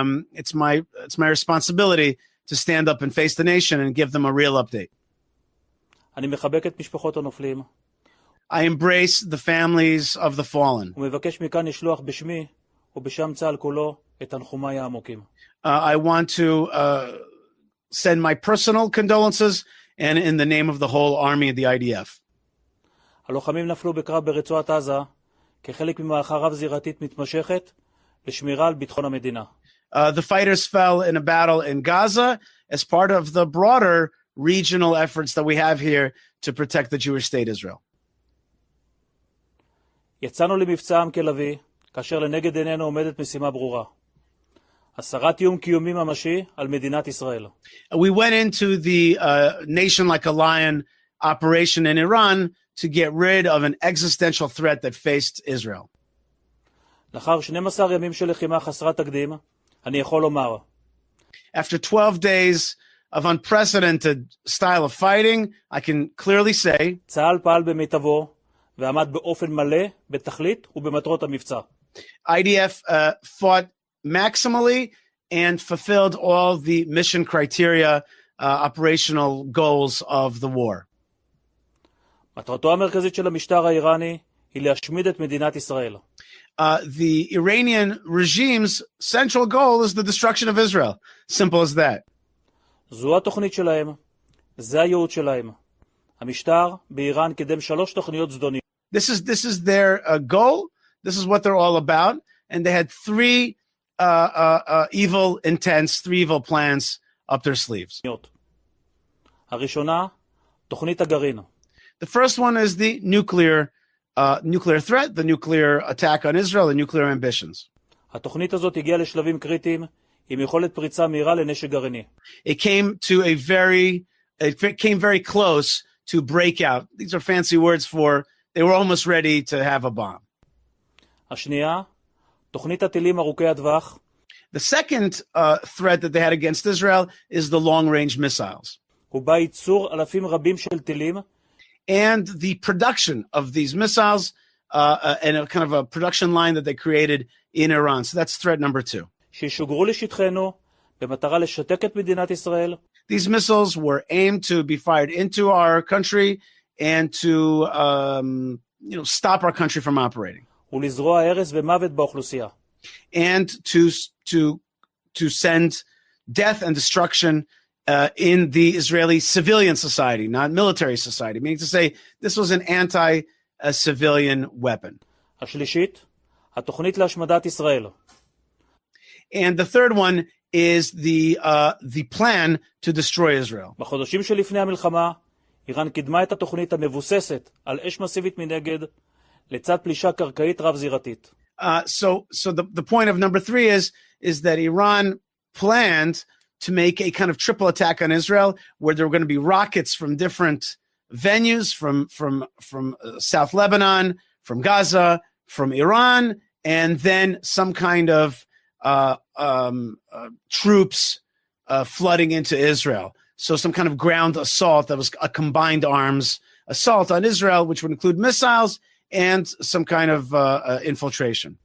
responsibility to stand up and face the nation and give them a real update. אני מחבק את משפחות הנופלים. I embrace the families of the fallen. ומבקש מכאן לשלוח בשמי ובשם צה"ל כולו את תנחומיי העמוקים. I want to send my personal condolences and in the name of the whole army of the IDF. הלוחמים נפלו בקרב ברצועת עזה כחלק ממערכה רב-זירתית מתמשכת לשמירה על ביטחון המדינה. The fighters fell in a battle in Gaza as part of the broader regional efforts that we have here to protect the Jewish state Israel. יצאנו למבצע עם כלבי כאשר לנגד עינינו עומדת משימה ברורה. הסרת איום קיומי ממשי על מדינת ישראל. We went into the nation like a lion operation in Iran to get rid of an existential threat that faced Israel. לאחר 12 ימים של לחימה חסרת תקדים, אני יכול לומר. After 12 days of unprecedented style of fighting, I can clearly say, צה"ל פעל במיטבו ועמד באופן מלא בתכלית ובמטרות המבצע. IDF fought maximally and fulfilled all the mission criteria, operational goals of the war. מטרתו המרכזית של המשטר האיראני היא להשמיד את מדינת ישראל. The Iranian regime's central goal is the destruction of Israel. Simple as that. זו התוכנית שלהם, זה הייעוד שלהם. המשטר באיראן קידם 3 תוכניות זדוניות. This is their goal. This is what they're all about. And they had 3 evil intents, 3 evil plans up their sleeves. הראשונה, תוכנית הגרעין. The first one is the nuclear threat, the nuclear attack on Israel, the nuclear ambitions. התוכנית הזאת הגיעה לשלבים קריטיים עם יכולת פריצה מהירה לנשק גרעיני. It came very close to break out. These are fancy words for they were almost ready to have a bomb. השנייה, תוכנית הטילים ארוכי הטווח. The second threat that they had against Israel is the long-range missiles. ובה ייצור אלפים רבים של טילים. And the production of these missiles and a kind of a production line that they created in Iran. So that's threat number 2. שישוגרו לשטחנו במטרה לשתק את מדינת ישראל. These missiles were aimed to be fired into our country and to stop our country from operating. ולזרוע הרס ומוות באוכלוסייה. and to send death and destruction in the Israeli civilian society, not military society, meaning to say this was an anti-civilian weapon. השלישית, התוכנית להשמדת ישראל. And the third one is the plan to destroy Israel. בחודשים שלפני המלחמה, איראן קידמה את התוכנית המבוססת על אש מסיבית מנגד, לצד פלישה קרקעית רב-זירתית. So the point of number 3 is that Iran planned to make a kind of triple attack on Israel, where there were going to be rockets from different venues, from South Lebanon, from Gaza, from Iran, and then some kind of troops flooding into Israel. So some kind of ground assault that was a combined arms assault on Israel, which would include missiles and some kind of infiltration.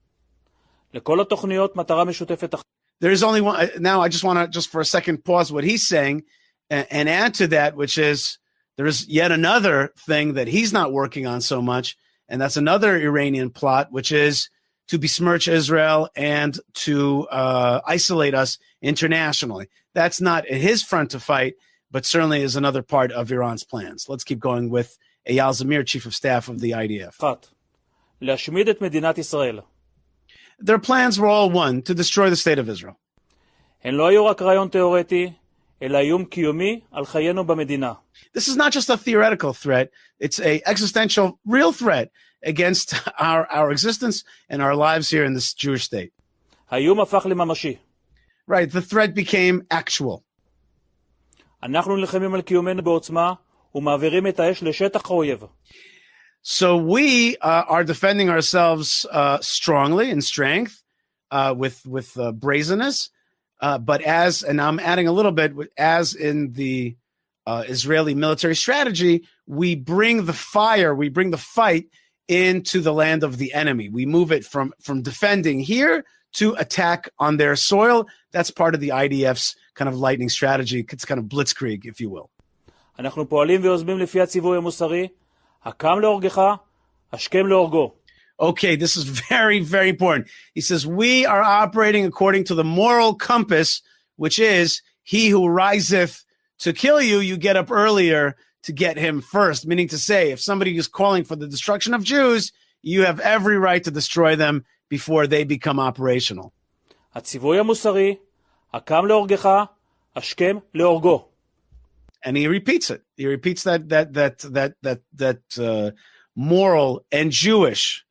לכל התוכניות מטרה משותפת. There's only one. Now, I just want to, just for a second, pause what he's saying and add to that, which is there is yet another thing that he's not working on so much, and that's another Iranian plot, which is to besmirch Israel and to isolate us internationally. That's not his front to fight, but certainly is another part of Iran's plans. Let's keep going with Eyal Zamir, Chief of Staff of the IDF. להשמיד את מדינת ישראל. Their plans were all one, to destroy the state of Israel. הן לא היו רק רעיון תיאורטי, אלא איום קיומי על חיינו במדינה. This is not just a theoretical threat. It's a existential, real threat against our existence and our lives here in this Jewish state. האיום הפך לממשי. Right, the threat became actual. אנחנו נלחמים על קיומנו בעוצמה ומעבירים את האש לשטח האויב. So we are defending ourselves strongly in strength, with brazenness, but as, and I'm adding a little bit, as in the Israeli military strategy, we bring the fire, we bring the fight into the land of the enemy. We move it from defending here to attack on their soil. That's part of the IDF's kind of lightning strategy. It's kind of blitzkrieg, if you will. אנחנו פועלים ויוזמים לפי הציווי המוסרי, הקם להורגך, השכם להורגו. Okay, this is very, very important. He says, we are operating according to the moral compass, which is, he who riseth to kill you, you get up earlier to get him first. Meaning to say, if somebody is calling for the destruction of Jews, you have every right to destroy them before they become operational. הציווי המוסרי, הקם להורגך, השכם להורגו. And he repeats it. He repeats that moral and Jewish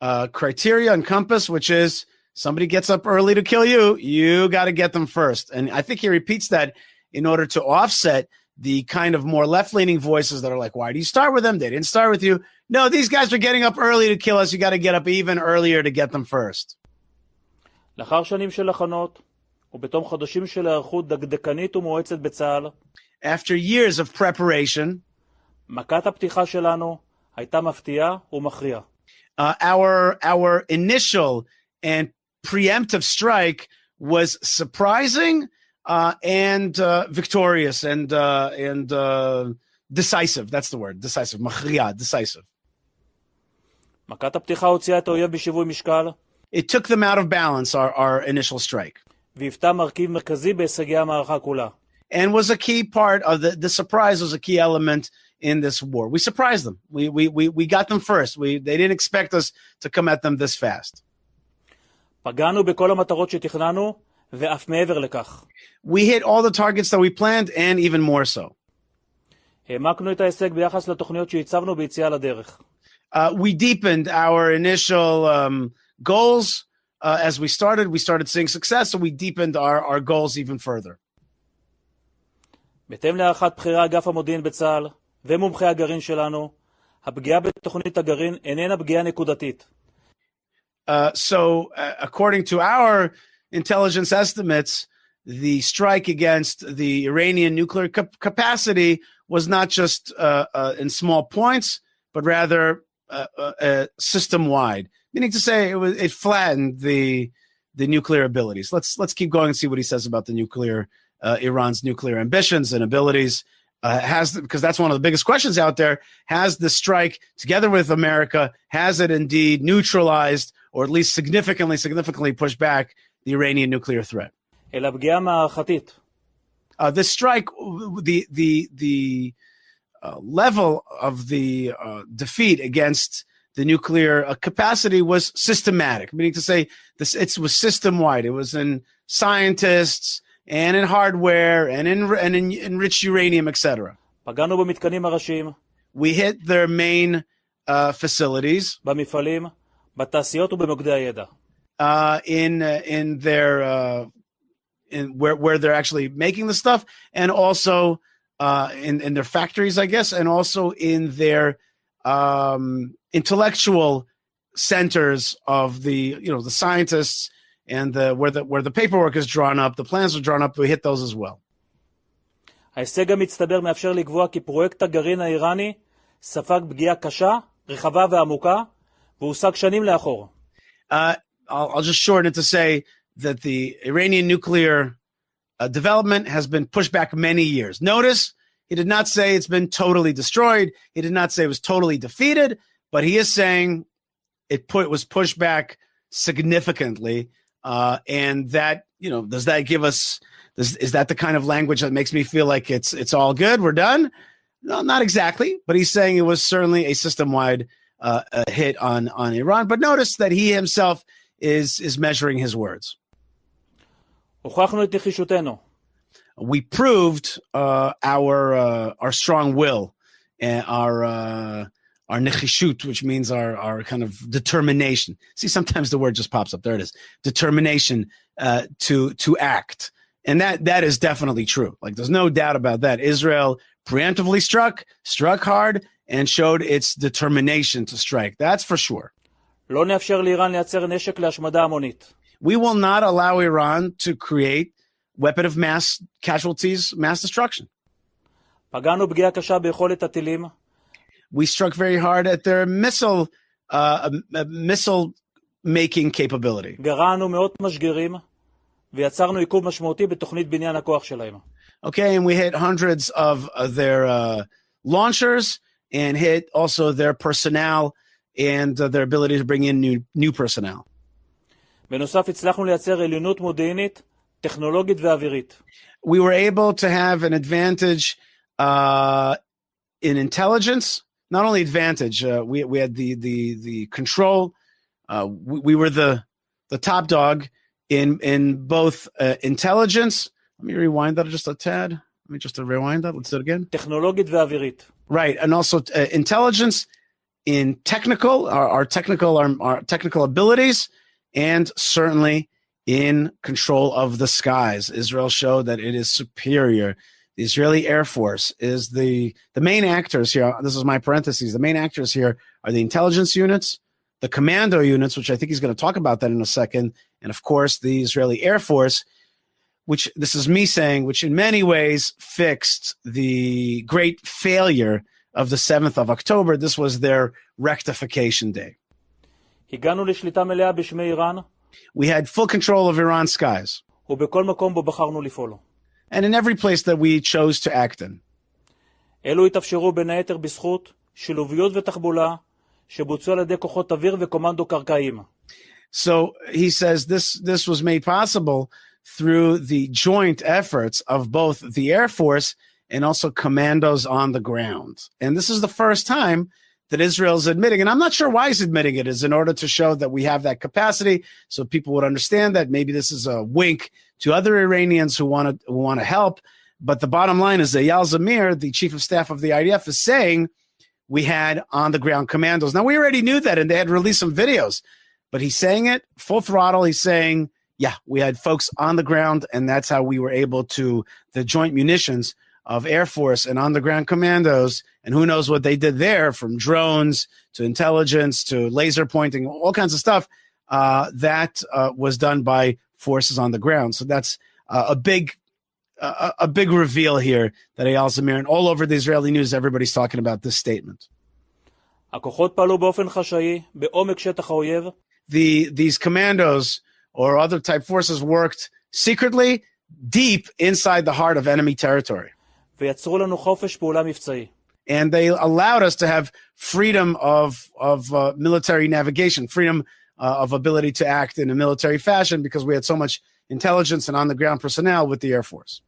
criteria and compass, which is somebody gets up early to kill you, you got to get them first. And I think he repeats that in order to offset the kind of more left-leaning voices that are like, why do you start with them? They didn't start with you. No, these guys are getting up early to kill us. You got to get up even earlier to get them first. לאחר שנים של הכנות, ובתום חודשים של היערכות דקדקנית ומואצת בצה"ל, After years of preparation, מכת הפתיחה שלנו הייתה מפתיעה ומכריעה. Our initial and preemptive strike was surprising and victorious and decisive. That's the word, decisive. מכריע, decisive. מכת הפתיחה הוציאה את האויב בשיווי משקל. It took them out of balance, our initial strike. והיוותה מרכיב מרכזי בהישגי המערכה כולה. And was a key part of the surprise was a key element in this war. We surprised them. We got them first. They didn't expect us to come at them this fast. פגענו בכל המטרות שתכננו, ואף מעבר לכך. We hit all the targets that we planned and even more so. העמקנו את ההישג ביחס לתוכניות שהצבנו ביציאה לדרך. We deepened our initial goals as we started seeing success, so we deepened our goals even further. בהתאם להערכת בכירי אגף המודיעין בצה"ל ומומחי הגרעין שלנו, הפגיעה בתוכנית הגרעין איננה פגיעה נקודתית. So according to our intelligence estimates, the strike against the Iranian nuclear capacity was not just in small points, but rather system-wide. Meaning to say, it flattened the nuclear abilities. Let's keep going and see what he says about the Iran's nuclear ambitions and abilities. because that's one of the biggest questions out there, has the strike, together with America, has it indeed neutralized or at least significantly pushed back the Iranian nuclear threat? אלא פגיעה מערכתית. The strike, the level of the defeat against the nuclear capacity was systematic, meaning to say it was system-wide. It was in scientists and in hardware and in enriched uranium, etc. פגענו במתקנים הראשיים, We hit their main facilities במפעלים, בתעשיות ובמוקדי הידע. in their where they're actually making the stuff, and also in their factories, I guess, and also in their intellectual centers of the scientists and where the paperwork is drawn up, the plans are drawn up. We hit those as well. ההישג המצטבר מאפשר לקבוע כי פרויקט הגרעין האיראני ספג פגיעה קשה, רחבה ועמוקה, והושג שנים לאחור. I'll just shorten it to say that the Iranian nuclear development has been pushed back many years. Notice he did not say it's been totally destroyed. He did not say it was totally defeated, but he is saying it was pushed back significantly. And that, does that give us, is that the kind of language that makes me feel like it's all good, we're done? No, not exactly, but he's saying it was certainly a system-wide hit on Iran. But notice that he himself is measuring his words. הוכחנו את נחישותנו. We proved our strong will and our nechishut, which means our kind of determination. See, sometimes the word just pops up. There it is. Determination to act. And that is definitely true. Like, there's no doubt about that. Israel preemptively struck hard, and showed its determination to strike. That's for sure. לא נאפשר לאיראן לייצר נשק להשמדה המונית. We will not allow Iran to create weapon of mass casualties, mass destruction. פגענו פגיעה קשה ביכולת הטילים. We struck very hard at their missile making capability. גרענו מאות משגרים, ויצרנו עיכוב משמעותי בתוכנית בניין הכוח שלהם. Okay, and we hit hundreds of their launchers and hit also their personnel and their ability to bring in new personnel. בנוסף, הצלחנו לייצר עליונות מודיעינית, טכנולוגית ואווירית. We were able to have an advantage in intelligence. Not only advantage, we had the control. We were the top dog in both intelligence. Let me rewind that just a tad. Let me just rewind that. Let's do it again. טכנולוגית ואווירית. Right, and also intelligence in technical, our technical abilities, and certainly in control of the skies. Israel showed that it is superior. The Israeli Air Force is the main actors here. This is my parentheses. The main actors here are the intelligence units, the commando units, which I think he's going to talk about that in a second, and of course the Israeli Air Force, which this is me saying, which in many ways fixed the great failure of the 7th of October. This was their rectification day. הגענו לשליטה מלאה בשמי איראן. We had full control of Iran's skies. ובכל מקום בו בחרנו לפעול. And in every place that we chose to act in. אלו התאפשרו בין היתר בזכות שילוביות ותחבולה שבוצעו על ידי כוחות אוויר וקומנדו קרקעיים. So he says this was made possible through the joint efforts of both the Air Force and also commandos on the ground. And this is the first time that Israel's admitting, and I'm not sure why he's admitting it, is in order to show that we have that capacity, so people would understand that maybe this is a wink to other Iranians who want to help. But the bottom line is that Eyal Zamir, the chief of staff of the IDF, is saying we had on-the-ground commandos. Now, we already knew that, and they had released some videos, but he's saying it full throttle. He's saying, yeah, we had folks on the ground, and that's how we were able to, the joint munitions of Air Force and on-the-ground commandos, and who knows what they did there, from drones to intelligence to laser pointing, all kinds of stuff, that was done by forces on the ground. So that's a big reveal here that Eyal Zamir, and all over the Israeli news, everybody's talking about this statement. הכוחות פעלו באופן חשאי, בעומק שטח האויב. These commandos or other type forces worked secretly, deep inside the heart of enemy territory. ויצרו לנו חופש פעולה מבצעי. And they allowed us to have freedom of military navigation, freedom of ability to act in a military fashion because we had so much intelligence and on-the-ground personnel with the Air Force.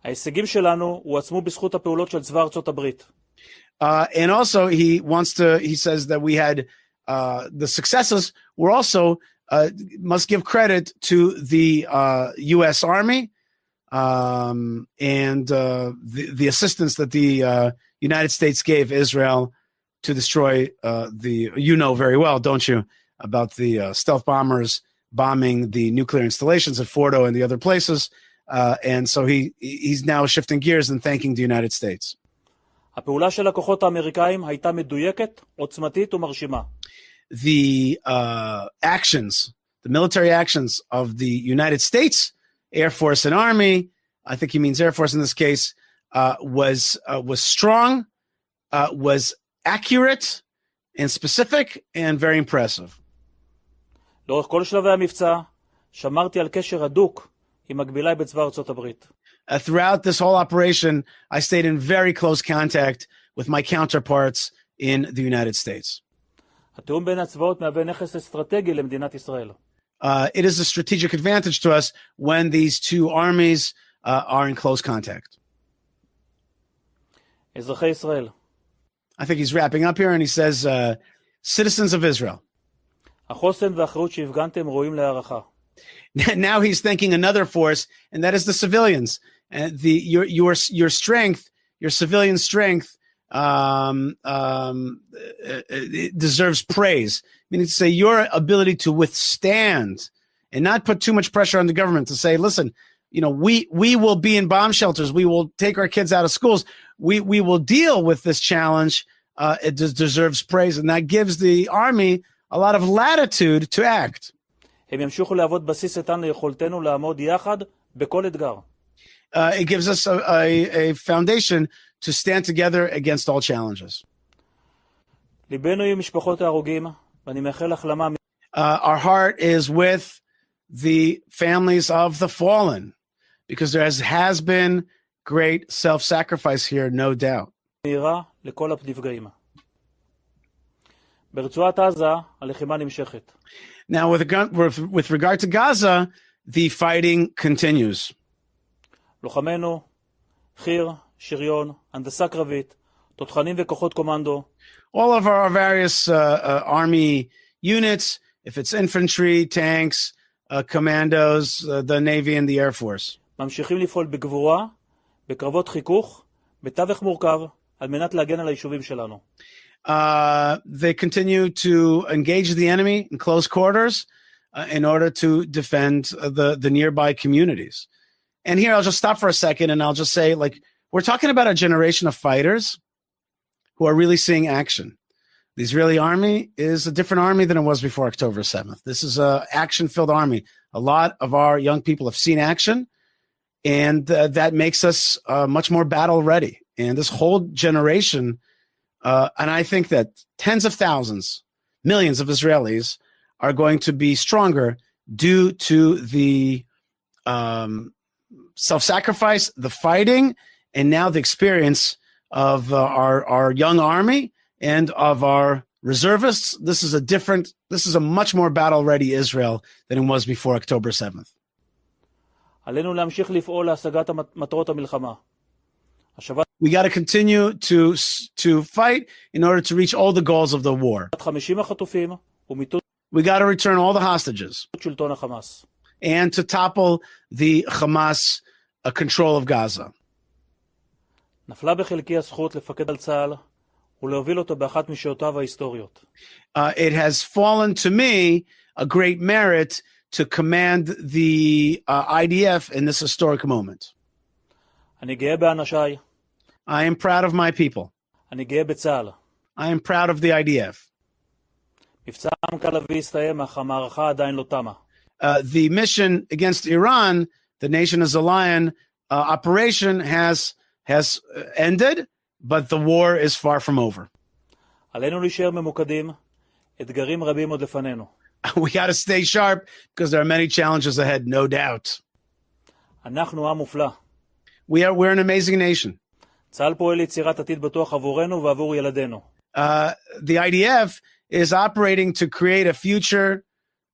ההישגים שלנו הועצמו בזכות הפעולות של צבא ארצות הברית. And also, he says that we had the successes were also must give credit to the U.S. Army and the assistance that the United States gave Israel to destroy you know very well, don't you, about the stealth bombers bombing the nuclear installations at Fordo and the other places. And so he's now shifting gears and thanking the United States. הפעולה של הכוחות האמריקאים הייתה מדויקת, עוצמתית ומרשימה. The military actions of the United States Air Force and Army, I think he means Air Force in this case, was strong, was accurate and specific and very impressive. לאורך כל שלבי המבצע, שמרתי על קשר הדוק עם מקביליי בצבא ארצות הברית. Throughout this whole operation, I stayed in very close contact with my counterparts in the United States. התיאום בין הצבאות מהווה נכס אסטרטגי למדינת ישראל. It is a strategic advantage to us when these two armies are in close contact. אזרחי ישראל. I think he's wrapping up here and he says, citizens of Israel. החוסן והאחריות שהפגנתם ראויים להערכה. Now he's thanking another force, and that is the civilians. And your strength, your civilian strength, it deserves praise. Meaning to say your ability to withstand and not put too much pressure on the government to say, listen, you know, we will be in bomb shelters. We will take our kids out of schools. We will deal with this challenge. It deserves praise. And that gives the army a lot of latitude to act. הם ימשיכו להוות בסיס איתן ליכולתנו לעמוד יחד בכל אתגר. It gives us a foundation to stand together against all challenges. ליבנו עם משפחות ההרוגים, ואני מאחל החלמה. Our heart is with the families of the fallen, because there has been great self-sacrifice here, no doubt. מהירה לכל הנפגעים. ברצועת עזה, הלחימה נמשכת. Now, with regard to Gaza, the fighting continues. לוחמינו, חי"ר, שריון, הנדסה קרבית, תותחנים וכוחות קומנדו. All of our various army units, if it's infantry, tanks, commandos, the Navy and the Air Force. ממשיכים לפעול בגבורה, בקרבות חיכוך, בתווך מורכב, על מנת להגן על היישובים שלנו. They continue to engage the enemy in close quarters in order to defend the nearby communities. And here I'll just stop for a second and I'll just say, like, we're talking about a generation of fighters who are really seeing action. The Israeli army is a different army than it was before October 7th. This is an action-filled army. A lot of our young people have seen action, and that makes us much more battle-ready. And this whole generation, and I think that tens of thousands, millions of Israelis are going to be stronger due to the self-sacrifice, the fighting, and now the experience of our young army and of our reservists. This is a much more battle-ready Israel than it was before October 7th. עלינו להמשיך לפעול להשגת מטרות המלחמה. We got to continue to fight in order to reach all the goals of the war. 50 החטופים ומיטוט We got to return all the hostages שלטון החמאס. and to topple the Hamas control of Gaza. נפלה בחלקי הזכות לפקד על צה"ל ולהוביל אותו באחת משעותיו ההיסטוריות. It has fallen to me a great merit to command the IDF in this historic moment. אני גאה באנשיי. I am proud of my people. אני גאה בצה"ל. I am proud of the IDF. מבצע עמקה לביא הסתיים, אך המערכה עדיין לא תמה. The mission against Iran, the nation is a lion, operation has ended, but the war is far from over. עלינו להישאר ממוקדים, אתגרים רבים עוד לפנינו. We got to stay sharp because there are many challenges ahead, no doubt. אנחנו עם מופלא. We're an amazing nation. צה"ל פועל ליצירת עתיד בטוח עבורנו ועבור ילדינו. The IDF is operating to create a future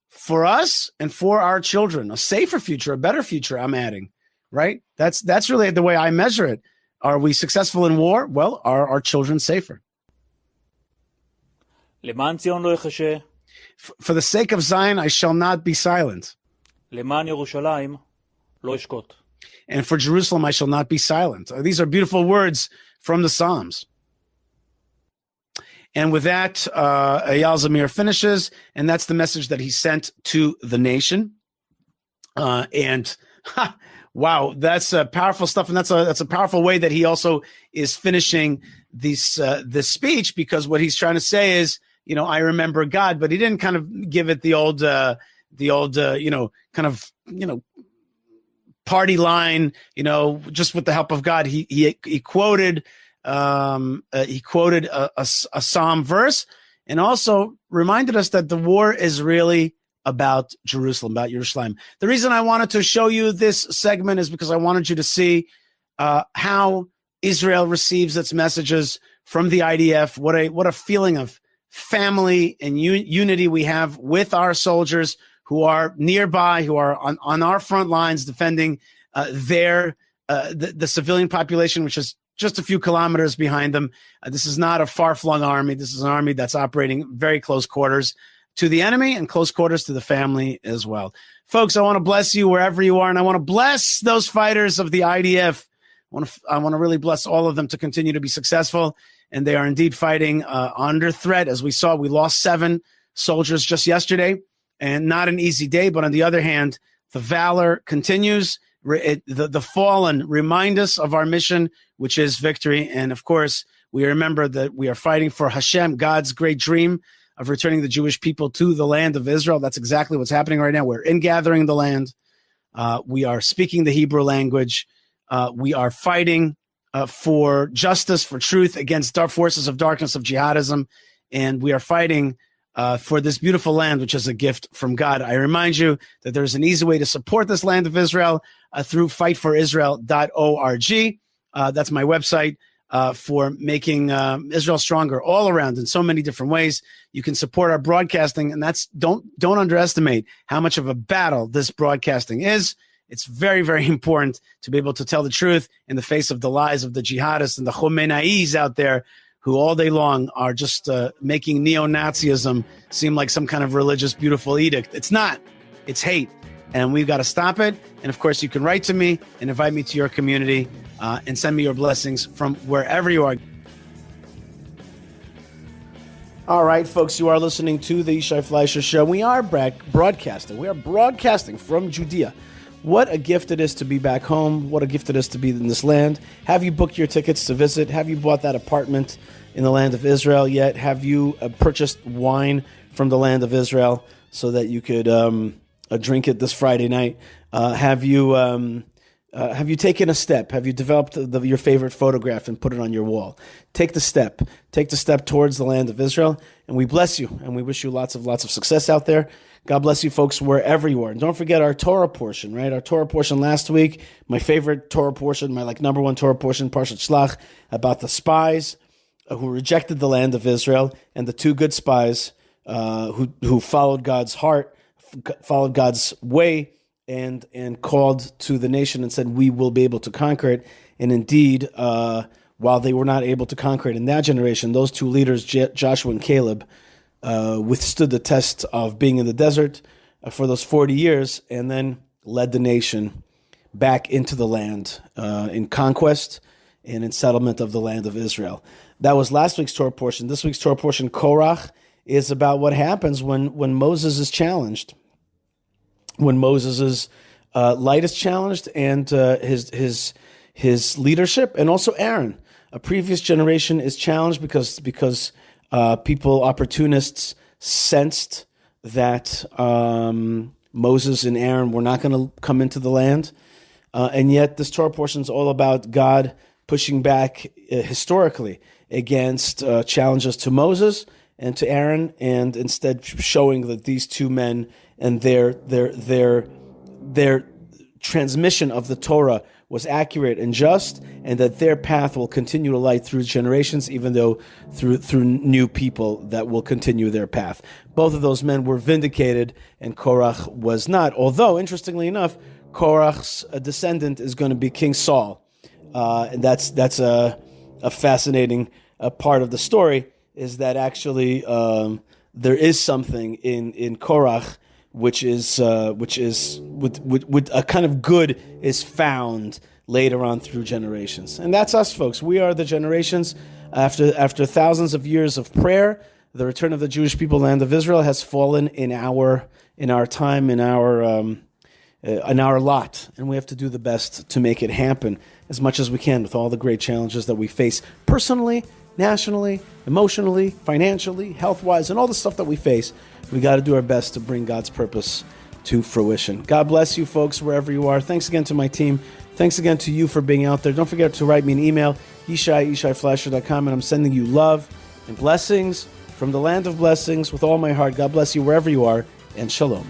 for us and for our children, a safer future, a better future, I'm adding, right? That's really the way I measure it. Are we successful in war? Well, are our children safer? למען ציון לא יחשה, For the sake of Zion, I shall not be silent. למען ירושלים לא אשקוט. And for Jerusalem, I shall not be silent. These are beautiful words from the Psalms. And with that, Eyal Zamir finishes, and that's the message that he sent to the nation. Wow, that's powerful stuff, and that's a powerful way that he also is finishing this speech, because what he's trying to say is, I remember God, but he didn't kind of give it the old party line, just with the help of God. He quoted a Psalm verse, and also reminded us that the war is really about Jerusalem, about Yerushalayim. The reason I wanted to show you this segment is because I wanted you to see how Israel receives its messages from the IDF. What a feeling of family and unity we have with our soldiers who are nearby, who are on our front lines defending the civilian population, which is just a few kilometers behind them. This is not a far-flung army. This is an army that's operating very close quarters to the enemy and close quarters to the family as well. Folks, I want to bless you wherever you are, and I want to bless those fighters of the IDF. I want to really bless all of them to continue to be successful, and they are indeed fighting under threat. As we saw, we lost 7 soldiers just yesterday, and not an easy day, but on the other hand, the valor continues. The fallen remind us of our mission, which is victory. And of course, we remember that we are fighting for Hashem, God's great dream of returning the Jewish people to the land of Israel. That's exactly what's happening right now. We're ingathering the land. We are speaking the Hebrew language. We are fighting for justice, for truth against dark forces of darkness, of jihadism. And we are fighting for this beautiful land, which is a gift from God. I remind you that there's an easy way to support this land of Israel through fightforisrael.org. That's my website for making Israel stronger all around in so many different ways. You can support our broadcasting, and don't underestimate how much of a battle this broadcasting is. It's very, very important to be able to tell the truth in the face of the lies of the jihadists and the Khomeini's out there, who all day long are just making neo-Nazism seem like some kind of religious, beautiful edict. It's not. It's hate. And we've got to stop it. And of course, you can write to me and invite me to your community and send me your blessings from wherever you are. All right, folks, you are listening to the Yishai Fleisher Show. We are broadcasting. We are broadcasting from Judea. What a gift it is to be back home. What a gift it is to be in this land. Have you booked your tickets to visit? Have you bought that apartment in the land of Israel yet? Have you purchased wine from the land of Israel so that you could drink it this Friday night? Have you taken a step? Have you developed your favorite photograph and put it on your wall? Take the step. Take the step towards the land of Israel, and we bless you, and we wish you lots of success out there. God bless you, folks, wherever you are. And don't forget our Torah portion, right? Our Torah portion last week, my favorite Torah portion, my number one Torah portion, Parshat Shlach, about the spies who rejected the land of Israel, and the 2 good spies who followed God's heart, followed God's way, and called to the nation and said, we will be able to conquer it. And indeed, while they were not able to conquer it in that generation, those 2 leaders, Joshua and Caleb, withstood the test of being in the desert for those 40 years, and then led the nation back into the land in conquest and in settlement of the land of Israel. That was last week's Torah portion. This week's Torah portion, Korach, is about what happens when Moses is challenged. When Moses' light is challenged, and his leadership, and also Aaron. A previous generation is challenged because people, opportunists, sensed that Moses and Aaron were not going to come into the land. And yet this Torah portion is all about God pushing back historically against challenges to Moses and to Aaron, and instead showing that these 2 men and their transmission of the Torah was accurate and just, and that their path will continue to light through generations, even though through new people that will continue their path. Both of those men were vindicated, and Korach was not. Although, interestingly enough, Korach's descendant is going to be King Saul, and that's a fascinating part of the story. Is that actually there is something in Korach which is with a kind of good is found later on through generations. And that's us, folks. We are the generations. After thousands of years of prayer, the return of the Jewish people, land of Israel, has fallen in our time, in our lot, and we have to do the best to make it happen as much as we can with all the great challenges that we face personally, nationally, emotionally, financially, health-wise, and all the stuff that we face. We got to do our best to bring God's purpose to fruition. God bless you, folks, wherever you are. Thanks again to my team. Thanks again to you for being out there. Don't forget to write me an email, yishai@yishaifleisher.com, and I'm sending you love and blessings from the land of blessings with all my heart. God bless you wherever you are, and shalom.